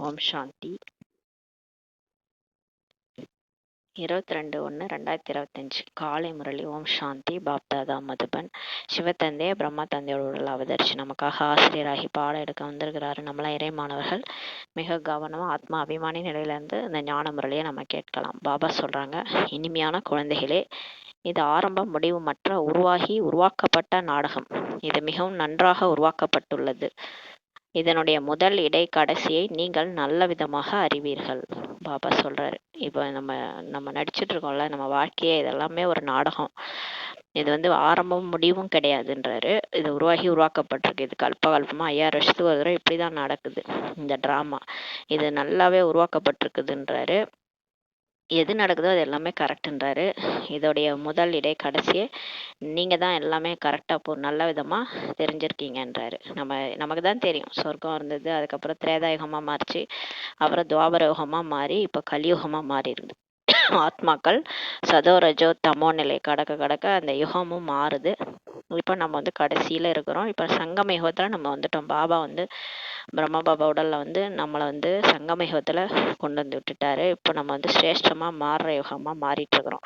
ஓம் சாந்தி. 22/1/2025 காலை முரளி. ஓம் சாந்தி. பாப்தாதா மதுபன். சிவத்தந்தைய பிரம்மா தந்தையோட உடல் அவதரிச்சு நமக்காக ஆசிரியராகி பாடம் எடுக்க வந்திருக்கிறாரு. நம்மளாம் இறை மாணவர்கள் மிக கவனமா ஆத்மா அபிமானி நிலையிலேருந்து இந்த ஞான முரளியை நம்ம கேட்கலாம். பாபா சொல்றாங்க, இனிமையான குழந்தைகளே, இது ஆரம்பம் முடிவு மற்ற உருவாக்கப்பட்ட நாடகம். இது மிகவும் நன்றாக உருவாக்கப்பட்டுள்ளது. இதனுடைய முதல் இடை கடைசியை நீங்கள் நல்ல விதமாக அறிவீர்கள். பாபா சொல்றாரு, இப்போ நம்ம நடிச்சிட்டு இருக்கோம்ல, நம்ம வாழ்க்கையே இதெல்லாமே ஒரு நாடகம். இது ஆரம்பம் முடிவும் கிடையாதுன்றாரு. இது உருவாக்கப்பட்டிருக்கு. இது கல்பமா 5000 வருஷத்துக்கு ஒரு தடவை இப்படிதான் நடக்குது இந்த டிராமா. இது நல்லாவே உருவாக்கப்பட்டிருக்குதுன்றாரு. எது நடக்குதோ அது எல்லாமே கரெக்டுன்றாரு. இதோடைய முதல் இடை கடைசியே நீங்கள் தான் எல்லாமே கரெக்டாக நல்ல விதமாக தெரிஞ்சிருக்கீங்கன்றாரு. நமக்கு தான் தெரியும் சொர்க்கம் இருந்தது, அதுக்கப்புறம் திரேதாயுகமாக மாறிச்சு, அப்புறம் துவாபர யுகமாக மாறி இப்போ கலியுகமாக மாறிடுது. ஆத்மாக்கள் சதோரஜோ தமோ நிலை கடக்க அந்த யுகமும் மாறுது. இப்போ நம்ம கடைசியில் இருக்கிறோம். இப்போ சங்கம யுகத்தில் நம்ம வந்துட்டோம். பாபா பிரம்மா பாபா உடலில் நம்மளை சங்கம யுகத்தில் கொண்டு வந்து விட்டுட்டாரு. இப்போ நம்ம சிரேஷ்டமாக மாறுற யுகமாக மாறிட்டு இருக்கிறோம்.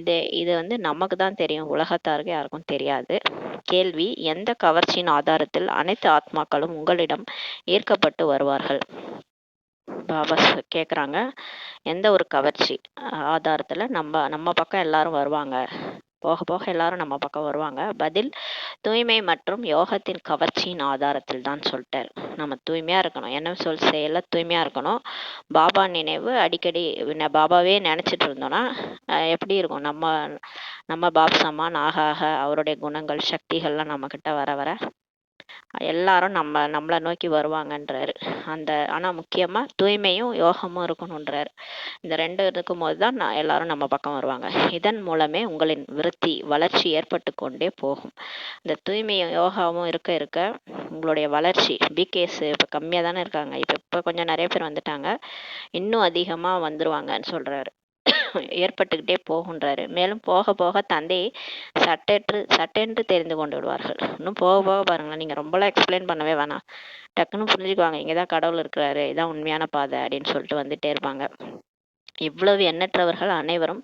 இது நமக்கு தான் தெரியும், உலகத்தாருக்கு யாருக்கும் தெரியாது. கேள்வி: எந்த கவர்ச்சியின் ஆதாரத்தில் அனைத்து ஆத்மாக்களும் உங்களிடம் ஈர்க்கப்பட்டு வருவார்கள்? பாபா கேட்குறாங்க, எந்த ஒரு கவர்ச்சி ஆதாரத்தில் நம்ம பக்கம் எல்லாரும் வருவாங்க, போக போக எல்லாரும் நம்ம பக்கம் வருவாங்க. பதில்: தூய்மை மற்றும் யோகத்தின் கவர்ச்சியின் ஆதாரத்தில் தான் சொல்லிட்டார். நம்ம தூய்மையாக இருக்கணும், என்ன சொல் செயல தூய்மையாக இருக்கணும். பாபா நினைவு அடிக்கடி பாபாவே நினச்சிட்டு இருந்தோன்னா எப்படி இருக்கும்? நம்ம பாப்சமா ஆக அவருடைய குணங்கள் சக்திகள்லாம் நம்மக்கிட்ட வர எல்லாரும் நம்மளை நோக்கி வருவாங்கன்றாரு. ஆனால் முக்கியமாக தூய்மையும் யோகமும் இருக்கணுன்றாரு. இந்த ரெண்டு இருக்கும் போது தான் எல்லாரும் நம்ம பக்கம் வருவாங்க. இதன் மூலமே உங்களின் விருத்தி வளர்ச்சி ஏற்பட்டு கொண்டே போகும். இந்த தூய்மையும் யோகாவும் இருக்க உங்களுடைய வளர்ச்சி பிகேஸ் இப்போ கம்மியாக தானே இருக்காங்க. இப்போ கொஞ்சம் நிறைய பேர் வந்துட்டாங்க, இன்னும் அதிகமாக வந்துருவாங்கன்னு சொல்கிறாரு. ஏற்பட்டுக்கிட்டே போகின்றாரு. மேலும் போக போக தந்தையை சட்டென்று தெரிந்து கொண்டு விடுவார்கள். இன்னும் போக போக பாருங்களேன், நீங்கள் ரொம்பலாம் எக்ஸ்பிளைன் பண்ணவே வேணாம், டக்குன்னு புரிஞ்சுக்குவாங்க, இங்கே தான் கடவுள் இருக்கிறாரு, இதான் உண்மையான பாதை அப்படின்னு சொல்லிட்டு வந்துட்டே இருப்பாங்க. இவ்வளவு எண்ணற்றவர்கள் அனைவரும்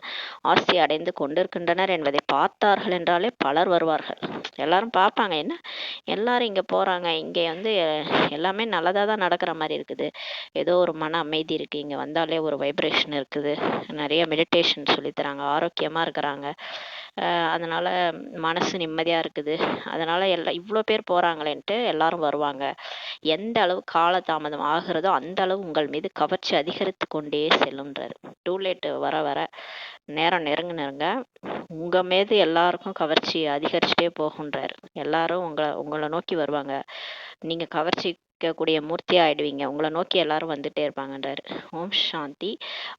ஆஸ்தி அடைந்து கொண்டிருக்கின்றனர் என்பதை பார்த்தார்கள் என்றாலே பலர் வருவார்கள். எல்லாரும் பார்ப்பாங்க, என்ன எல்லாரும் இங்கே போகிறாங்க, இங்கே எல்லாமே நல்லதாக தான் நடக்கிற மாதிரி இருக்குது, ஏதோ ஒரு மன அமைதி இருக்குது, இங்கே வந்தாலே ஒரு வைப்ரேஷன் இருக்குது, நிறைய மெடிடேஷன் சொல்லித்தராங்க, ஆரோக்கியமாக இருக்கிறாங்க, அதனால் மனசு நிம்மதியாக இருக்குது, அதனால் இவ்வளோ பேர் போகிறாங்களேன்ட்டு எல்லாரும் வருவாங்க. எந்த அளவு காலதாமதம் ஆகிறதோ அந்த அளவு உங்கள் மீது கவர்ச்சி அதிகரித்து கொண்டே செல்லுன்றார். டூலேட் வர நேரம் நெருங்க உங்கள் மீது எல்லாருக்கும் கவர்ச்சி அதிகரிச்சுட்டே போகுன்றார். எல்லாரும் உங்களை நோக்கி வருவாங்க, நீங்கள் கவர்ச்சிக்கக்கூடிய மூர்த்தி ஆயிடுவீங்க, உங்களை நோக்கி எல்லாரும் வந்துட்டே இருப்பாங்கன்றார். ஓம் சாந்தி.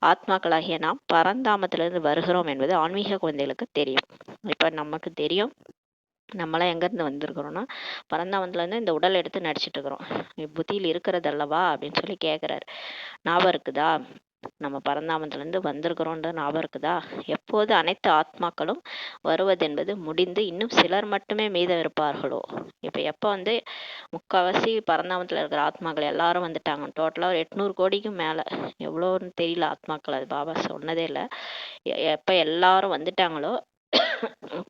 ஆத்மாக்களாகிய நாம் பரந்தாமத்திலிருந்து வருகிறோம் என்பது ஆன்மீக குழந்தைகளுக்கு தெரியும். இப்போ நமக்கு தெரியும், நம்மளாம் எங்கேருந்து வந்திருக்கிறோன்னா பரந்தாமத்துலேருந்து இந்த உடல் எடுத்து நடிச்சிட்டு இருக்கிறோம். புத்தியில் இருக்கிறது அல்லவா அப்படின்னு சொல்லி கேட்குறாரு. ஞாபகம் இருக்குதா? நம்ம பரந்தாமத்திலேருந்து வந்திருக்கிறோன்றது ஞாபகம் இருக்குதா? எப்போது அனைத்து ஆத்மாக்களும் வருவதென்பது முடிந்து இன்னும் சிலர் மட்டுமே மீதம் இருப்பார்களோ, இப்போ எப்போ முக்கால்வாசி பரந்தாமத்தில் இருக்கிற ஆத்மாக்கள் எல்லாரும் வந்துட்டாங்க, டோட்டலாக 800 கோடிக்கும் மேலே, எவ்வளோன்னு தெரியல ஆத்மாக்கள், அது பாபா சொன்னதே இல்லை. எப்போ எல்லாரும் வந்துட்டாங்களோ,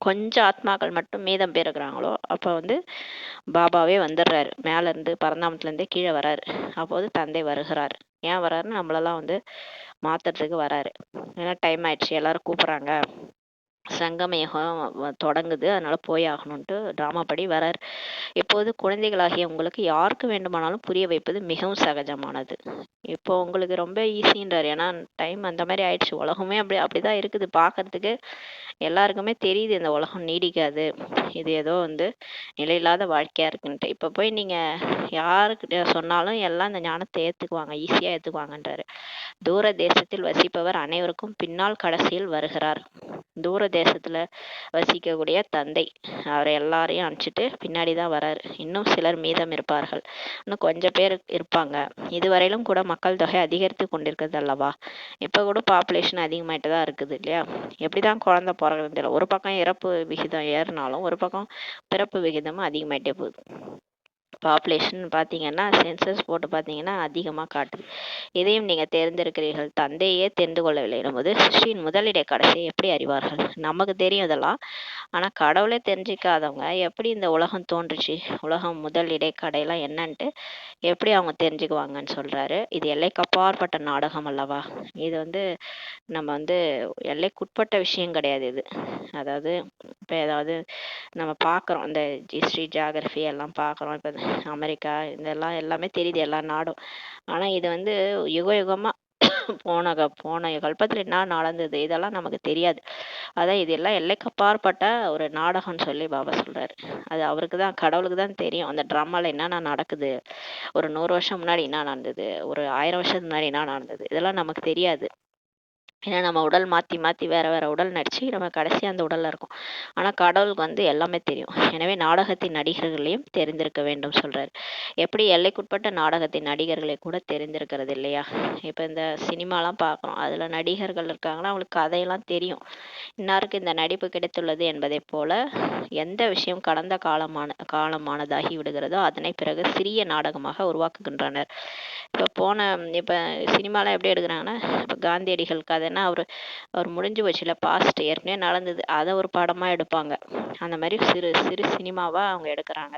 கொஞ்சம் ஆத்மாக்கள் மட்டும் மீதம் பேர் இருக்கிறாங்களோ, அப்போ பாபாவே வந்துடுறாரு, மேலேருந்து பரந்தாமத்துலேருந்தே கீழே வராரு. அப்போது தந்தை வருகிறார். ஏன் வராருன்னு நம்மளெல்லாம் மாற்றுறதுக்கு வராரு. ஏன்னா டைம் ஆயிடுச்சு, எல்லாரும் கூப்பிட்றாங்க, சங்கமயுகம் தொடங்குது, அதனால போய் ஆகணும்ட்டு ட்ராமா படி வரார். இப்போது குழந்தைகளாகிய உங்களுக்கு யாருக்கு வேண்டுமானாலும் புரிய வைப்பது மிகவும் சகஜமானது. இப்போ உங்களுக்கு ரொம்ப ஈஸின்றார். ஏன்னா டைம் அந்த மாதிரி ஆயிடுச்சு, உலகமே அப்படிதான் இருக்குது பார்க்கறதுக்கு. எல்லாருக்குமே தெரியுது இந்த உலகம் நீடிக்காது, இது ஏதோ நிலையில்லாத வாழ்க்கையா இருக்குன்ட்டு. இப்போ போய் நீங்கள் யாருக்கிட்ட சொன்னாலும் எல்லாம் இந்த ஞானத்தை ஏற்றுக்குவாங்க, ஈஸியாக ஏற்றுக்குவாங்கன்றாரு. தூர தேசத்தில் வசிப்பவர் அனைவருக்கும் பின்னால் கடைசியில் வருகிறார். தூர தேசத்தில் வசிக்கக்கூடிய தந்தை அவரை எல்லாரையும் அனுப்பிச்சிட்டு பின்னாடி தான் வராரு. இன்னும் சிலர் மீதம் இருப்பார்கள், இன்னும் கொஞ்சம் பேர் இருப்பாங்க. இதுவரையிலும் கூட மக்கள் தொகை அதிகரித்து கொண்டிருக்கிறது அல்லவா? இப்போ கூட பாப்புலேஷன் அதிகமாயிட்டு தான் இருக்குது இல்லையா? எப்படி தான் குழந்தை பிறகுறது இல்லை. ஒரு பக்கம் இறப்பு விகிதம் ஏறினாலும் ஒரு பக்கம் பிறப்பு விகிதமும் அதிகமாயிட்டே போகுது. பாப்புலேஷன் பார்த்தீங்கன்னா சென்சஸ் போட்டு பார்த்தீங்கன்னா அதிகமாக காட்டுது. இதையும் நீங்கள் தேர்ந்தெடுக்கிறீர்கள், தந்தையே தெரிந்து கொள்ளவில்லை போது சிருஷ்டியின் முதலிடை கடைசியை எப்படி அறிவார்கள்? நமக்கு தெரியும் இதெல்லாம், ஆனால் கடவுளே தெரிஞ்சிக்காதவங்க எப்படி இந்த உலகம் தோன்றுச்சு, உலகம் முதல் இடைக்கடையெல்லாம் என்னன்ட்டு எப்படி அவங்க தெரிஞ்சுக்குவாங்கன்னு சொல்கிறாரு. இது எல்லைக்கப்பாற்பட்ட நாடகம் அல்லவா? இது நம்ம எல்லைக்குட்பட்ட விஷயம் கிடையாது இது. அதாவது இப்போ ஏதாவது நம்ம பார்க்குறோம், இந்த ஹிஸ்ட்ரி ஜியாகிரஃபி எல்லாம் பார்க்குறோம், இப்போ அமெரிக்கா இதெல்லாம் எல்லாமே தெரியுது எல்லா நாடும். ஆனால் இது யுக யுகமாக போன கல்பத்தில் என்ன நடந்தது இதெல்லாம் நமக்கு தெரியாது. அதான் இதெல்லாம் எல்லைக்கப்பாற்பட்ட ஒரு நாடகம்னு சொல்லி பாபா சொல்கிறாரு. அது அவருக்கு தான், கடவுளுக்கு தான் தெரியும் அந்த ட்ராமாவில் என்னென்ன நடக்குது, ஒரு 100 வருஷம் முன்னாடி என்ன நடந்தது, ஒரு 1000 வருஷத்துக்கு முன்னாடி என்ன நடந்தது, இதெல்லாம் நமக்கு தெரியாது. ஏன்னா நம்ம உடல் மாற்றி மாற்றி வேற வேற உடல் நடிச்சு நம்ம கடைசி அந்த உடல்ல இருக்கும். ஆனால் கடவுளுக்கு எல்லாமே தெரியும். எனவே நாடகத்தின் நடிகர்களையும் தெரிந்திருக்க வேண்டும் சொல்றாரு. எப்படி எல்லைக்குட்பட்ட நாடகத்தின் நடிகர்களை கூட தெரிந்திருக்கிறது இல்லையா? இப்போ இந்த சினிமாலாம் பார்க்குறோம், அதில் நடிகர்கள் இருக்காங்கன்னா அவங்களுக்கு கதையெல்லாம் தெரியும், இன்னாருக்கு இந்த நடிப்பு கிடைத்துள்ளது என்பதை போல எந்த விஷயம் கடந்த காலமானதாகி விடுகிறதோ அதனை பிறகு சிறிய நாடகமாக உருவாக்குகின்றனர். இப்போ சினிமாலாம் எப்படி எடுக்கிறாங்கன்னா, இப்போ காந்தியடிகள் கதைன்னா அவர் முடிஞ்சு போச்சுல, பாஸ்ட் ஏற்கனவே நடந்தது, அதை ஒரு படமாக எடுப்பாங்க. அந்த மாதிரி சிறு சிறு சினிமாவாக அவங்க எடுக்கிறாங்க.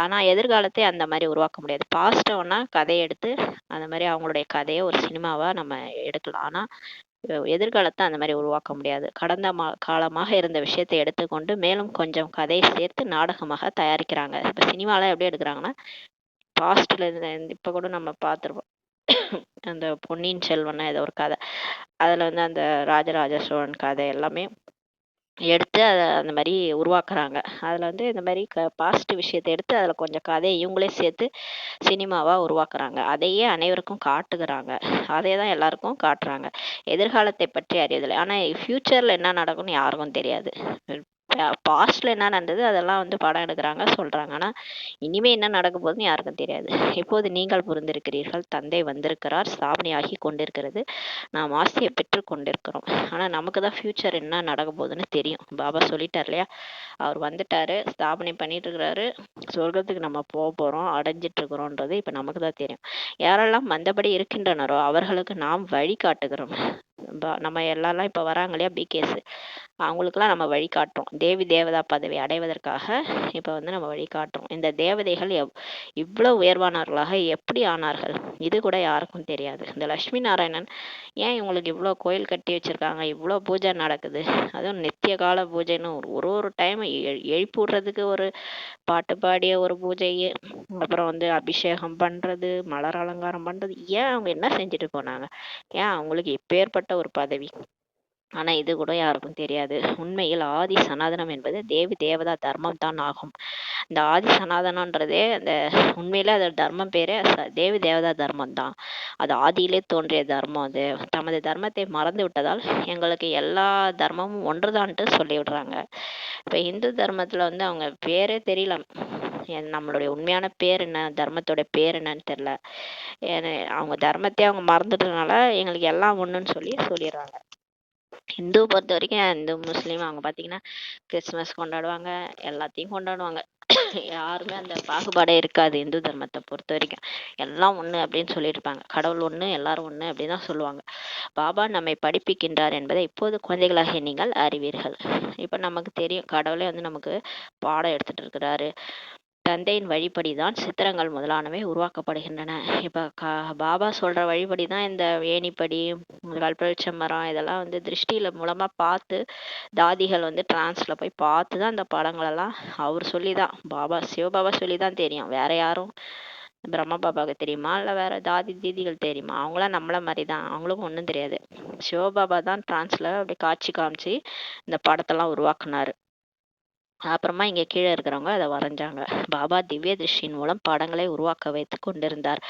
ஆனால் எதிர்காலத்தை அந்த மாதிரி உருவாக்க முடியாது. பாஸ்ட்டை ஒன்றா கதையை எடுத்து அந்த மாதிரி அவங்களுடைய கதையை ஒரு சினிமாவாக நம்ம எடுக்கலாம். ஆனால் எதிர்காலத்தை அந்த மாதிரி உருவாக்க முடியாது. கடந்த காலமாக இருந்த விஷயத்தை எடுத்துக்கொண்டு மேலும் கொஞ்சம் கதையை சேர்த்து நாடகமாக தயாரிக்கிறாங்க. இப்போ சினிமாலாம் எப்படி எடுக்கிறாங்கன்னா, பாஸ்ட்ல இருந்து இப்போ கூட நம்ம பார்த்துருப்போம், அந்த பொன்னியின் செல்வன் ஏதோ ஒரு கதை, அதில் அந்த ராஜராஜ சோழன் கதை எல்லாமே எடுத்து அதை அந்த மாதிரி உருவாக்குறாங்க. அதில் இந்த மாதிரி பாஸ்ட் விஷயத்தை எடுத்து அதில் கொஞ்சம் கதையை இவங்களே சேர்த்து சினிமாவாக உருவாக்குறாங்க. அதையே அனைவருக்கும் காட்டுகிறாங்க, அதே தான் எல்லாருக்கும் காட்டுறாங்க. எதிர்காலத்தை பற்றி அறியதில்லை, ஆனால் ஃப்யூச்சரில் என்ன நடக்கும்னு யாருக்கும் தெரியாது. பாஸ்ட்ல என்ன நடந்தது அதெல்லாம் படம் எடுக்கிறாங்க சொல்றாங்க, ஆனால் இனிமே என்ன நடக்க போகுதுன்னு யாருக்கும் தெரியாது. இப்போது நீங்கள் புரிந்திருக்கிறீர்கள், தந்தை வந்திருக்கிறார், ஸ்தாபனையாகி கொண்டிருக்கிறது, நாம் ஆசையை பெற்று கொண்டிருக்கிறோம். ஆனால் நமக்கு தான் ஃபியூச்சர் என்ன நடக்க போகுதுன்னு தெரியும். பாபா சொல்லிட்டார் இல்லையா, அவர் வந்துட்டாரு, ஸ்தாபனை பண்ணிட்டு இருக்கிறாரு, சொர்க்கத்துக்கு நம்ம போக போகிறோம், அடைஞ்சிட்டு இருக்கிறோன்றது இப்போ நமக்கு தான் தெரியும். யாரெல்லாம் வந்தபடி இருக்கின்றனரோ அவர்களுக்கு நாம் வழி காட்டுகிறோம். நம்ம எல்லாரும் இப்போ வராங்க இல்லையா பிகேஸ், அவங்களுக்கெல்லாம் நம்ம வழிகாட்டுறோம். தேவி தேவதா பதவி அடைவதற்காக இப்போ நம்ம வழிகாட்டுறோம். இந்த தேவதைகள் இவ்வளவு உயர்வானவர்களாக எப்படி ஆனார்கள் இது கூட யாருக்கும் தெரியாது. இந்த லட்சுமி நாராயணன் ஏன் இவங்களுக்கு இவ்வளோ கோயில் கட்டி வச்சிருக்காங்க, இவ்வளோ பூஜை நடக்குது, அதுவும் நித்திய கால பூஜைன்னு ஒரு டைம் எழுப்பி விடுறதுக்கு ஒரு பாட்டு பாடிய ஒரு பூஜையே, அப்புறம் அபிஷேகம் பண்றது, மலர் அலங்காரம் பண்றது, ஏன் அவங்க என்ன செஞ்சுட்டு போனாங்க, ஏன் அவங்களுக்கு இப்பேற்பட்ட ஒரு பதவி? ஆனா இது கூட யாருக்கும் தெரியாது. உண்மையில் ஆதி சனாதனம் என்பது தேவி தேவதா தர்மம் தான் ஆகும். இந்த ஆதி சனாதனன்றதே அந்த உண்மையில அது தர்மம் பேரே தேவி தேவதா தர்மம் தான். அது ஆதியிலே தோன்றிய தர்மம். அது தமது தர்மத்தை மறந்து விட்டதால் எங்களுக்கு எல்லா தர்மமும் ஒன்றுதான்ட்டு சொல்லி விடுறாங்க. இப்ப இந்து தர்மத்துல அவங்க பேரே தெரியல, நம்மளுடைய உண்மையான பேர் என்ன, தர்மத்தோட பேர் என்னன்னு தெரியல. அவங்க தர்மத்தை அவங்க மறந்துட்டதுனால எங்களுக்கு எல்லாம் ஒண்ணுன்னு சொல்லிடுறாங்க. இந்து பொறுத்த வரைக்கும், இந்து முஸ்லீம் அவங்க பார்த்தீங்கன்னா கிறிஸ்மஸ் கொண்டாடுவாங்க, எல்லாத்தையும் கொண்டாடுவாங்க. யாருமே அந்த பாகுபாடே இருக்காது. இந்து தர்மத்தை பொறுத்த வரைக்கும் எல்லாம் ஒன்று அப்படின்னு சொல்லிட்டு இருப்பாங்க. கடவுள் ஒன்று, எல்லாரும் ஒன்று அப்படின்னு தான் சொல்லுவாங்க. பாபா நம்மை படிப்பிக்கின்றார் என்பதை இப்போது குழந்தைகளாகிய நீங்கள் அறிவீர்கள். இப்போ நமக்கு தெரியும், கடவுளே நமக்கு பாடம் எடுத்துட்டு இருக்கிறாரு. தந்தையின் வழிபடிதான் சித்திரங்கள் முதலானவை உருவாக்கப்படுகின்றன. இப்போ பாபா சொல்ற வழிபடி தான் இந்த ஏணிப்படி, கல்பவருட்ச மரம் இதெல்லாம் திருஷ்டியில மூலமா பார்த்து தாதிகள் டிரான்ஸ்ல போய் பார்த்து தான் அந்த படங்களெல்லாம் அவர் சொல்லி தான், சிவபாபா சொல்லி தான் தெரியும். வேற யாரும், பிரம்ம பாபாவுக்கு தெரியுமா இல்லை வேற தாதி தீதிகள் தெரியுமா? அவங்களாம் நம்மள மாதிரி தான், அவங்களுக்கும் ஒன்றும் தெரியாது. சிவபாபா தான் டிரான்ஸ்ல அப்படி காட்சி காமிச்சு இந்த படத்தெல்லாம் உருவாக்குனாரு. அப்புறமா இங்கே கீழே இருக்கிறவங்க அதை வரைஞ்சாங்க. பாபா திவ்ய திருஷ்டியின் மூலம் படங்களை உருவாக்க வைத்து கொண்டிருந்தார்.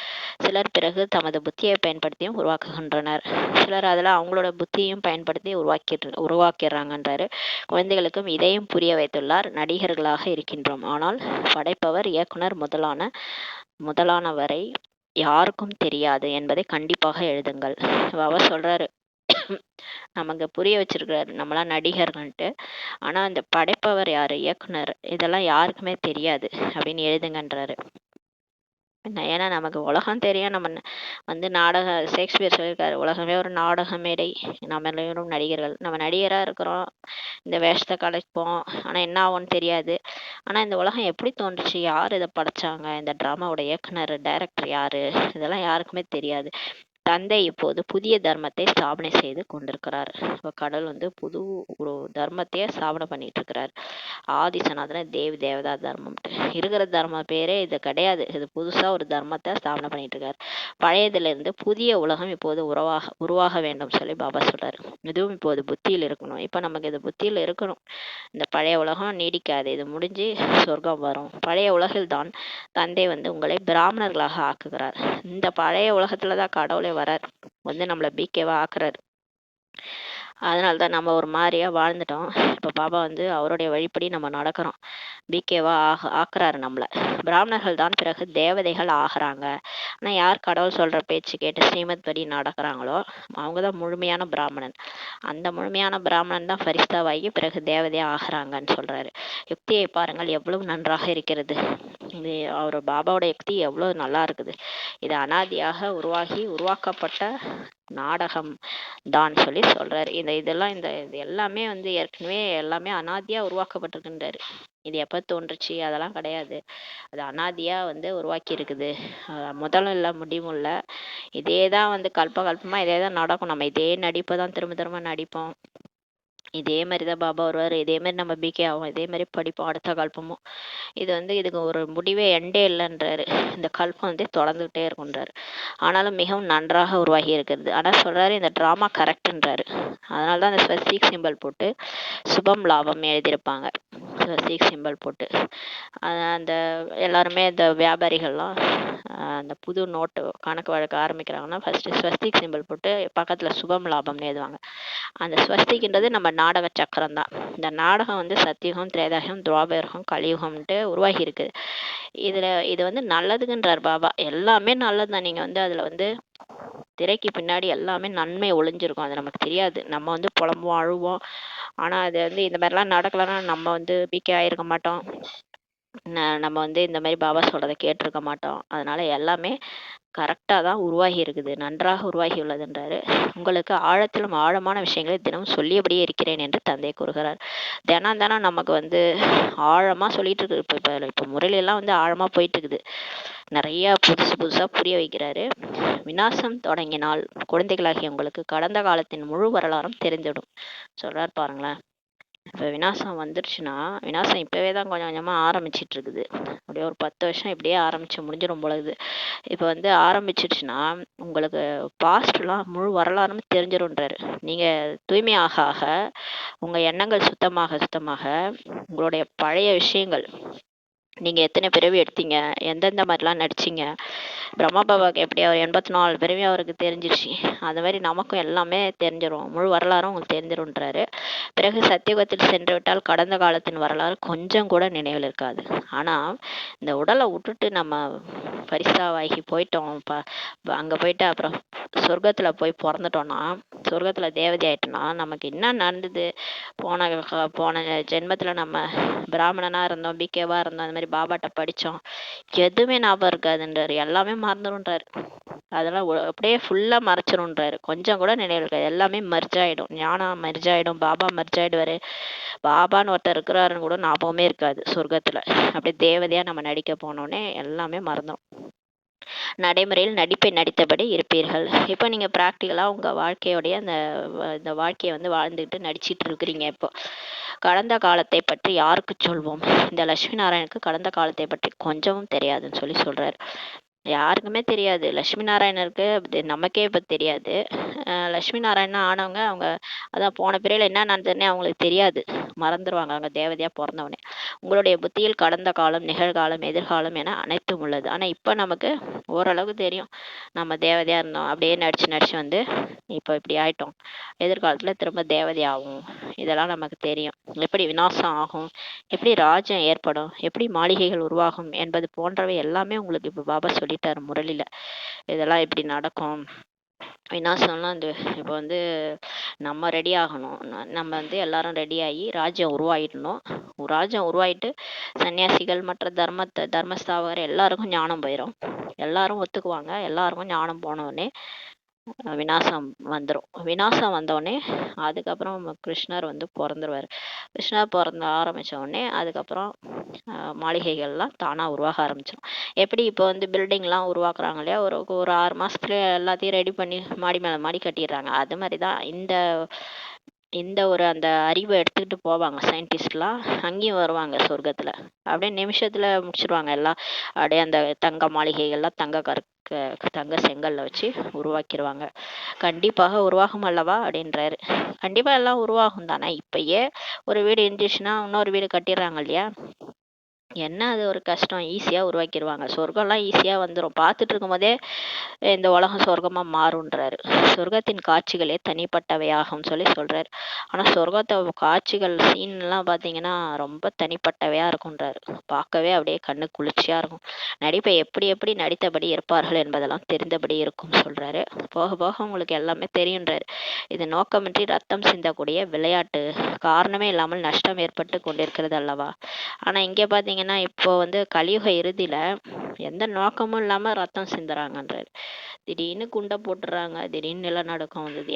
சிலர் பிறகு தமது புத்தியை பயன்படுத்தியும் உருவாக்குகின்றனர். சிலர் அதில் அவங்களோட புத்தியையும் பயன்படுத்தி உருவாக்கிடுறாங்கன்றாரு. குழந்தைகளுக்கும் இதையும் புரிய வைத்துள்ளார். நடிகர்களாக இருக்கின்றோம், ஆனால் படைப்பவர் இயக்குனர் முதலானவரை யாருக்கும் தெரியாது என்பதை கண்டிப்பாக எழுதுங்கள். பாபா சொல்றாரு, நமக்கு புரிய வச்சிருக்கிறாரு நம்மளாம் நடிகர்கள்ட்டு, ஆனா அந்த படைப்பவர் யாரு, இயக்குனர், இதெல்லாம் யாருக்குமே தெரியாது அப்படின்னு எழுதுங்கன்றாரு. ஏன்னா நமக்கு உலகம் தெரியும். நம்ம வந்து ஷேக்ஸ்பியர் சொல்லியிருக்காரு, உலகமே ஒரு நாடக மேடை, நம்ம எல்லோரும் நடிகர்கள். நம்ம நடிகராக இருக்கிறோம், இந்த வேஷத்தை கலைப்போம், ஆனால் என்ன ஆகும்னு தெரியாது. ஆனால் இந்த உலகம் எப்படி தோன்றுச்சு, யார் இதை படைச்சாங்க, இந்த ட்ராமாவோட இயக்குனர் டைரக்டர் யார், இதெல்லாம் யாருக்குமே தெரியாது. தந்தை இப்போது புதிய தர்மத்தை ஸ்தாபனை செய்து கொண்டிருக்கிறார். இப்போ கடவுள் வந்து புது ஒரு தர்மத்தையே ஸ்தாபனை பண்ணிட்டு இருக்கிறார். ஆதி சனாதன தேவி தேவதா தர்மம் இருக்கிற தர்ம பேரே இது கிடையாது. இது புதுசா ஒரு தர்மத்தை ஸ்தாபனை பண்ணிட்டு இருக்காரு. பழையதுல இருந்து புதிய உலகம் இப்போது உருவாக வேண்டும் சொல்லி பாபா சொல்றாரு. இதுவும் இப்போது புத்தியில் இருக்கணும். இப்ப நமக்கு இது புத்தியில் இருக்கணும். இந்த பழைய உலகம் நீடிக்காது, இது முடிஞ்சு சொர்க்கம் வரும். பழைய உலகில் தான் தந்தை வந்து உங்களை பிராமணர்களாக ஆக்குகிறார். இந்த பழைய உலகத்துலதான் கடவுளே வரார், வந்து நம்மளை பிகேவா ஆக்குறாரு. அதனால தான் நம்ம ஒரு மாதிரியா வாழ்ந்துட்டோம். இப்போ பாபா வந்து அவருடைய வழிப்படி நம்ம நடக்கிறோம். பிகேவா ஆக்குறாரு நம்மளை. பிராமணர்கள் தான் பிறகு தேவதைகள் ஆகிறாங்க. ஆனால் யார் கடவுள் சொல்ற பேச்சு கேட்டு ஸ்ரீமத் படி நடக்கிறாங்களோ அவங்க தான் முழுமையான பிராமணன். அந்த முழுமையான பிராமணன் தான் ஃபரிஸ்தாவாகி பிறகு தேவதையா ஆகிறாங்கன்னு சொல்றாரு. யுக்தியை பாருங்கள் எவ்வளவு நன்றாக இருக்கிறது. இது அவர் பாபாவோட யுக்தி எவ்வளவு நல்லா இருக்குது. இது அனாதியாக உருவாக்கப்பட்ட நாடகம் தான் சொல்லி சொல்றாரு. இதெல்லாம் இது எல்லாமே வந்து ஏற்கனவே எல்லாமே அனாதியா உருவாக்கப்பட்டிருக்குன்றாரு. இது எப்ப தோன்றுச்சு அதெல்லாம் கிடையாது. அது அனாதியா வந்து உருவாக்கி இருக்குது. முதலும் இல்லை முடிவும் இல்லை. இதேதான் வந்து கல்பமா இதேதான் நடக்கும். நம்ம இதே நடிப்பை தான் திரும்ப திரும்ப நடிப்போம். இதே மாதிரிதான் பாபா வருவார். இதே மாதிரி நம்ம பிகே ஆகும். இதே மாதிரி படிப்போம் அடுத்த கல்பமும். இது வந்து இதுக்கு ஒரு முடிவே எண்டே இல்லைன்றாரு. இந்த கல்பம் வந்து தொடர்ந்துகிட்டே இருக்குன்றாரு. ஆனாலும் மிகவும் நன்றாக உருவாகி இருக்கிறது. ஆனால் சொல்றாரு இந்த ட்ராமா கரெக்டுன்றாரு. அதனால தான் அந்த ஸ்வஸ்திக் சிம்பிள் போட்டு சுபம் லாபம் எழுதியிருப்பாங்க. ஸ்வஸ்திக் சிம்பிள் போட்டு அந்த எல்லாருமே இந்த வியாபாரிகள்லாம் அந்த புது நோட்டு கணக்கு வழக்க ஆரம்பிக்கிறாங்கன்னா ஃபர்ஸ்ட் ஸ்வஸ்திக் சிம்பிள் போட்டு பக்கத்துல சுபம் லாபம்னு எழுதுவாங்க. அந்த ஸ்வஸ்திக்ன்றது நம்ம நாடக சக்கரம் தான். இந்த நாடகம் வந்து சத்தியுகம், திரேதாயுகம், துவாபரகம், கலியுகம்ன்ட்டு உருவாகி இருக்குது. இது வந்து நல்லதுக்குன்றார் பாபா. எல்லாமே நல்லதுதான். நீங்க வந்து அதுல வந்து திரைக்கு பின்னாடி எல்லாமே நன்மை ஒளிஞ்சிருக்கும். அது நமக்கு தெரியாது. நம்ம வந்து புலம்புவோம், அழுவோம். ஆனா அது வந்து இந்த மாதிரிலாம் நடக்கலன்னா நம்ம வந்து பிகே ஆயிருக்க மாட்டோம். நம்ம வந்து இந்த மாதிரி பாபா சொல்றதை கேட்டிருக்க மாட்டோம். அதனால எல்லாமே கரெக்டாக தான் உருவாகி இருக்குது, நன்றாக உருவாகி உள்ளதுன்றாரு. உங்களுக்கு ஆழத்திலும் ஆழமான விஷயங்களை தினமும் சொல்லியபடியே இருக்கிறேன் என்று தந்தை கூறுகிறார். தினம் நமக்கு வந்து ஆழமாக சொல்லிட்டு இருக்கு. இப்போ முறையிலெல்லாம் வந்து ஆழமாக போயிட்டு இருக்குது. நிறைய புதுசாக புரிய வைக்கிறாரு. விநாசம் தொடங்கினால் குழந்தைகளாகிய உங்களுக்கு கடந்த காலத்தின் முழு வரலாறும் தெரிந்துடும் சொல்றார் பாருங்களேன். இப்போ விநாசம் வந்துருச்சுன்னா விநாசம் இப்போவே தான் கொஞ்சம் கொஞ்சமாக ஆரம்பிச்சிட்டு இருக்குது. அப்படியே ஒரு 10 வருஷம் இப்படியே ஆரம்பிச்சு முடிஞ்சிடும் பொழுது. இப்போ வந்து ஆரம்பிச்சிடுச்சுன்னா உங்களுக்கு பாஸ்ட்லாம் முழு வரலாறும் தெரிஞ்சிடும்ன்றாரு. நீங்கள் தூய்மையாக ஆக உங்கள் எண்ணங்கள் சுத்தமாக உங்களுடைய பழைய விஷயங்கள், நீங்கள் எத்தனை பிறவி எடுத்தீங்க, எந்தெந்த மாதிரிலாம் நடிச்சிங்க, பிரம்மா பாபாவுக்கு எப்படி அவர் 84 பிறவி அவருக்கு தெரிஞ்சிருச்சு. அது மாதிரி நமக்கும் எல்லாமே தெரிஞ்சிடும், முழு வரலாறும் உங்களுக்கு தெரிஞ்சிடும்ன்றாரு. பிறகு சத்தியுகத்தில் சென்று விட்டால் கடந்த காலத்தின் வரலாறு கொஞ்சம் கூட நினைவில் இருக்காது. ஆனால் இந்த உடலை விட்டுட்டு நம்ம பரிசாவாகி போயிட்டோம், அங்கே போயிட்டு அப்புறம் சொர்க்கத்தில் போய் பிறந்துட்டோம்னா, சொர்க்கத்தில் தேவதை ஆயிட்டோம்னா நமக்கு என்ன நடந்தது, போன ஜென்மத்தில் நம்ம பிராமணனாக இருந்தோம், பிகேவாக இருந்தோம், அந்த மாதிரி பாபாட்ட படித்தோம், எதுவுமே ஞாபகம் இருக்காதுன்றாரு. எல்லாமே மறந்துடும்ன்றாரு. அதெல்லாம் அப்படியே ஃபுல்லாக மறைச்சிடும்ன்றாரு. கொஞ்சம் கூட நினைவு இருக்காது. எல்லாமே மர்ஜ் ஆகிடும். ஞானம் மர்ஜ் ஆகிடும். பாபா மர்ஜ் ஆகிடுவார். பாபான்னு ஒருத்தர் இருக்கிறாருன்னு கூட ஞாபகமே இருக்காது சொர்க்கத்தில். அப்படியே தேவதையாக நம்ம நடிக்க போனோடனே எல்லாமே மறந்துடும். நடைமுறையில் நடிப்பை நடித்தபடி இருப்பீர்கள். இப்போ நீங்கள் ப்ராக்டிக்கலாக உங்கள் வாழ்க்கையோடைய இந்த வாழ்க்கையை வந்து வாழ்ந்துக்கிட்டு நடிச்சிட்டு இருக்கிறீங்க. இப்போ கடந்த காலத்தை பற்றி யாருக்கு சொல்வோம்? இந்த லட்சுமி நாராயணுக்கு கடந்த காலத்தை பற்றி கொஞ்சமும் தெரியாதுன்னு சொல்லி சொல்றாரு. யாருக்குமே தெரியாது. லட்சுமி நாராயணருக்கு நமக்கே இப்போ தெரியாது. லட்சுமி நாராயணா ஆனவங்க அவங்க அதான் போன பிறையில் என்ன நடந்ததுன்னே அவங்களுக்கு தெரியாது, மறந்துடுவாங்க அவங்க தேவதையாக பிறந்தவனே. உங்களுடைய புத்தியில் கடந்த காலம், நிகழ்காலம், எதிர்காலம் என அனைத்தும் உள்ளது. ஆனால் இப்போ நமக்கு ஓரளவுக்கு தெரியும். நம்ம தேவதையாக இருந்தோம், அப்படியே நடிச்சு வந்து இப்போ இப்படி ஆயிட்டோம், எதிர்காலத்தில் திரும்ப தேவதை ஆகும், இதெல்லாம் நமக்கு தெரியும். எப்படி விநாசம் ஆகும், எப்படி ராஜ்யம் ஏற்படும், எப்படி மாளிகைகள் உருவாகும் என்பது போன்றவை எல்லாமே உங்களுக்கு இப்போ பாபா சொல்லிட்டாரு முரளியில். இதெல்லாம் இப்படி நடக்கும். விநாசம்லாம் இப்போ வந்து நம்ம ரெடி ஆகணும். நம்ம வந்து எல்லாரும் ரெடி ஆகி ராஜ்யம் உருவாயிடணும். ராஜ்யம் உருவாயிட்டு சன்னியாசிகள் மற்ற தர்மஸ்தாபகர் எல்லாருக்கும் ஞானம் போயிடும். எல்லாரும் ஒத்துக்குவாங்க. எல்லாருக்கும் ஞானம் போனோடனே விநாசம் வந்துடும். விநாசம் வந்தோடனே அதுக்கப்புறம் கிருஷ்ணர் வந்து பிறந்துருவார். கிருஷ்ணர் பிறந்த ஆரம்பித்த உடனே அதுக்கப்புறம் மாளிகைகள்லாம் தானாக உருவாக ஆரம்பிச்சிடும். எப்படி இப்போ வந்து பில்டிங்லாம் உருவாக்குறாங்க இல்லையா, ஒரு 6 மாதத்துல எல்லாத்தையும் ரெடி பண்ணி மாடி மேலே மாடி கட்டிடுறாங்க. அது மாதிரி தான் இந்த ஒரு அந்த அறிவை எடுத்துக்கிட்டு போவாங்க சயின்டிஸ்ட்லாம். அங்கேயும் வருவாங்க சொர்க்கத்தில். அப்படியே நிமிஷத்தில் முடிச்சிருவாங்க எல்லாம். அப்படியே அந்த தங்க மாளிகைகள்லாம் தங்க செங்கல்ல வச்சு உருவாக்கிடுவாங்க. கண்டிப்பாக உருவாகும் அல்லவா அப்படின்றாரு. கண்டிப்பாக எல்லாம் உருவாகும் தானே. இப்பயே ஒரு வீடு இருந்துச்சுன்னா இன்னொரு வீடு கட்டிடுறாங்க இல்லையா. என்ன அது ஒரு கஷ்டம், ஈஸியாக உருவாக்கிடுவாங்க. சொர்க்கம்லாம் ஈஸியாக வந்துடும். பார்த்துட்டு இருக்கும் போதே இந்த உலகம் சொர்க்கமாக மாறுன்றாரு. சொர்க்கத்தின் காட்சிகளே தனிப்பட்டவையாகும்னு சொல்கிறாரு. ஆனால் சொர்க்கத்தை காட்சிகள் சீன்லாம் பார்த்தீங்கன்னா ரொம்ப தனிப்பட்டவையாக இருக்குன்றாரு. பார்க்கவே அப்படியே கண்ணு குளிர்ச்சியாக இருக்கும். நடிப்பை எப்படி எப்படி நடித்தபடி இருப்பார்கள் என்பதெல்லாம் தெரிந்தபடி இருக்கும்னு சொல்கிறாரு. போக போக உங்களுக்கு எல்லாமே தெரியுன்றாரு. இது நோக்கமின்றி ரத்தம் சிந்தக்கூடிய விளையாட்டு, காரணமே இல்லாமல் நஷ்டம் ஏற்பட்டு கொண்டிருக்கிறது அல்லவா. ஆனால் இங்கே பார்த்தீங்கன்னா இப்போ வந்து கலியுக இறுதியில் எந்த நோக்கமும் இல்லாமல் ரத்தம் சிந்துறாங்கன்றாரு. திடீர்னு குண்டை போட்டுறாங்க, திடீர்னு நிலநடுக்கம் வந்தது,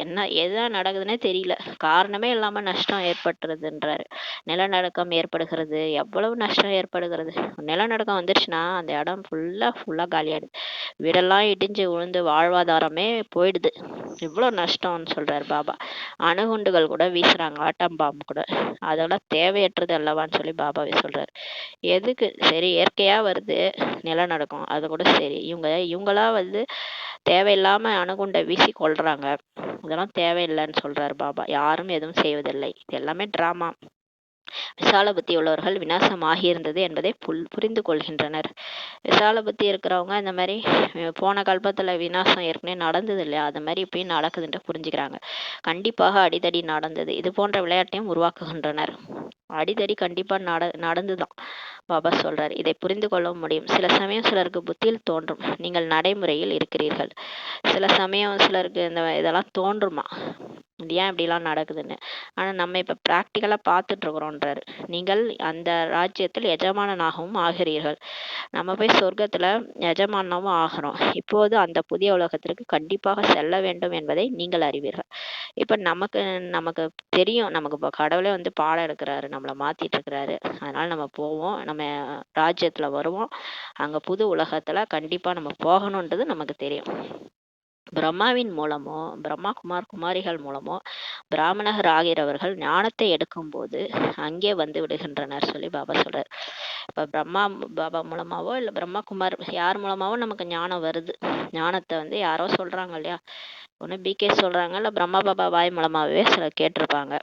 எதான் நடக்குதுன்னே தெரியல. காரணமே இல்லாமல் நஷ்டம் ஏற்பட்டுறதுன்றாரு. நிலநடுக்கம் ஏற்படுகிறது, எவ்வளவு நஷ்டம் ஏற்படுகிறது. நிலநடுக்கம் வந்துருச்சுன்னா அந்த இடம் ஃபுல்லாக காலியாயிடுது. வீடெல்லாம் இடிஞ்சு விழுந்து வாழ்வாதாரமே போயிடுது. இவ்வளோ நஷ்டம்னு சொல்கிறார் பாபா. அணுகுண்டுகள் கூட வீசுகிறாங்க, ஆட்டம் பாம்பு கூட. அதெல்லாம் தேவையற்றது அல்லவான்னு சொல்லி பாபாவே சொல்கிறார். எதுக்கு சரி, இயற்கையாக வருது நிலநடுக்கம், அது கூட சரி. இவங்களா வந்து தேவையில்லாமல் அணுகுண்டை வீசி கொள்றாங்க. இதெல்லாம் தேவையில்லைன்னு சொல்கிறார் பாபா. யாரும் எதுவும் செய்வதில்லை, இது எல்லாமே ட்ராமா. விசால புத்தி உள்ளவர்கள் விநாசம் ஆகியிருந்தது என்பதை புரிந்து கொள்கின்றனர். விசால புத்தி இருக்கிறவங்க இந்த மாதிரி போன கல்பத்தில் விநாசம் ஏற்கனவே நடந்தது இல்லையா, அது மாதிரி இப்பயும் நடக்குதுன்ட்டு புரிஞ்சுக்கிறாங்க. கண்டிப்பாக அடிதடி நடந்தது. இது போன்ற விளையாட்டையும் உருவாக்குகின்றனர். அடிதடி கண்டிப்பாக நடந்துதான் பாபா சொல்றார். இதை புரிந்து கொள்ள முடியும். சில சமயம் சிலருக்கு புத்தியில் தோன்றும், நீங்கள் நடைமுறையில் இருக்கிறீர்கள். சில சமயம் சிலருக்கு இதெல்லாம் தோன்றுமா, ஏன் இப்படிலாம் நடக்குதுன்னு. ஆனால் நம்ம இப்போ ப்ராக்டிக்கலாக பார்த்துட்டு இருக்கிறோன்றாரு. நீங்கள் அந்த ராஜ்யத்தில் எஜமானனாகவும் ஆகிறீர்கள். நம்ம போய் சொர்க்கத்தில் எஜமானனாகவும் ஆகிறோம். இப்போது அந்த புதிய உலகத்திற்கு கண்டிப்பாக செல்ல வேண்டும் என்பதை நீங்கள் அறிவீர்கள். இப்போ நமக்கு தெரியும், நமக்கு இப்போ கடவுளே வந்து பாடம் எடுக்கிறாரு, நம்மளை மாற்றிட்டு இருக்கிறாரு. அதனால் நம்ம போவோம், நம்ம ராஜ்யத்தில் வருவோம். அங்கே புது உலகத்தில் கண்டிப்பாக நம்ம போகணுன்றது நமக்கு தெரியும். பிரம்மாவின் மூலமோ பிரம்மா குமாரிகள் மூலமோ பிராமணர் ஆகிறவர்கள் ஞானத்தை எடுக்கும்போது அங்கே வந்து விடுகின்றனர் சொல்லி பாபா சொல்றார். இப்போ பாபா மூலமாவோ இல்லை பிரம்மாகுமார் யார் மூலமாவோ நமக்கு ஞானம் வருது. ஞானத்தை வந்து யாரோ சொல்றாங்க இல்லையா, ஒன்று பிகே சொல்றாங்க, இல்லை பிரம்மா பாபா வாய் மூலமாகவே சிலர் கேட்டிருப்பாங்க.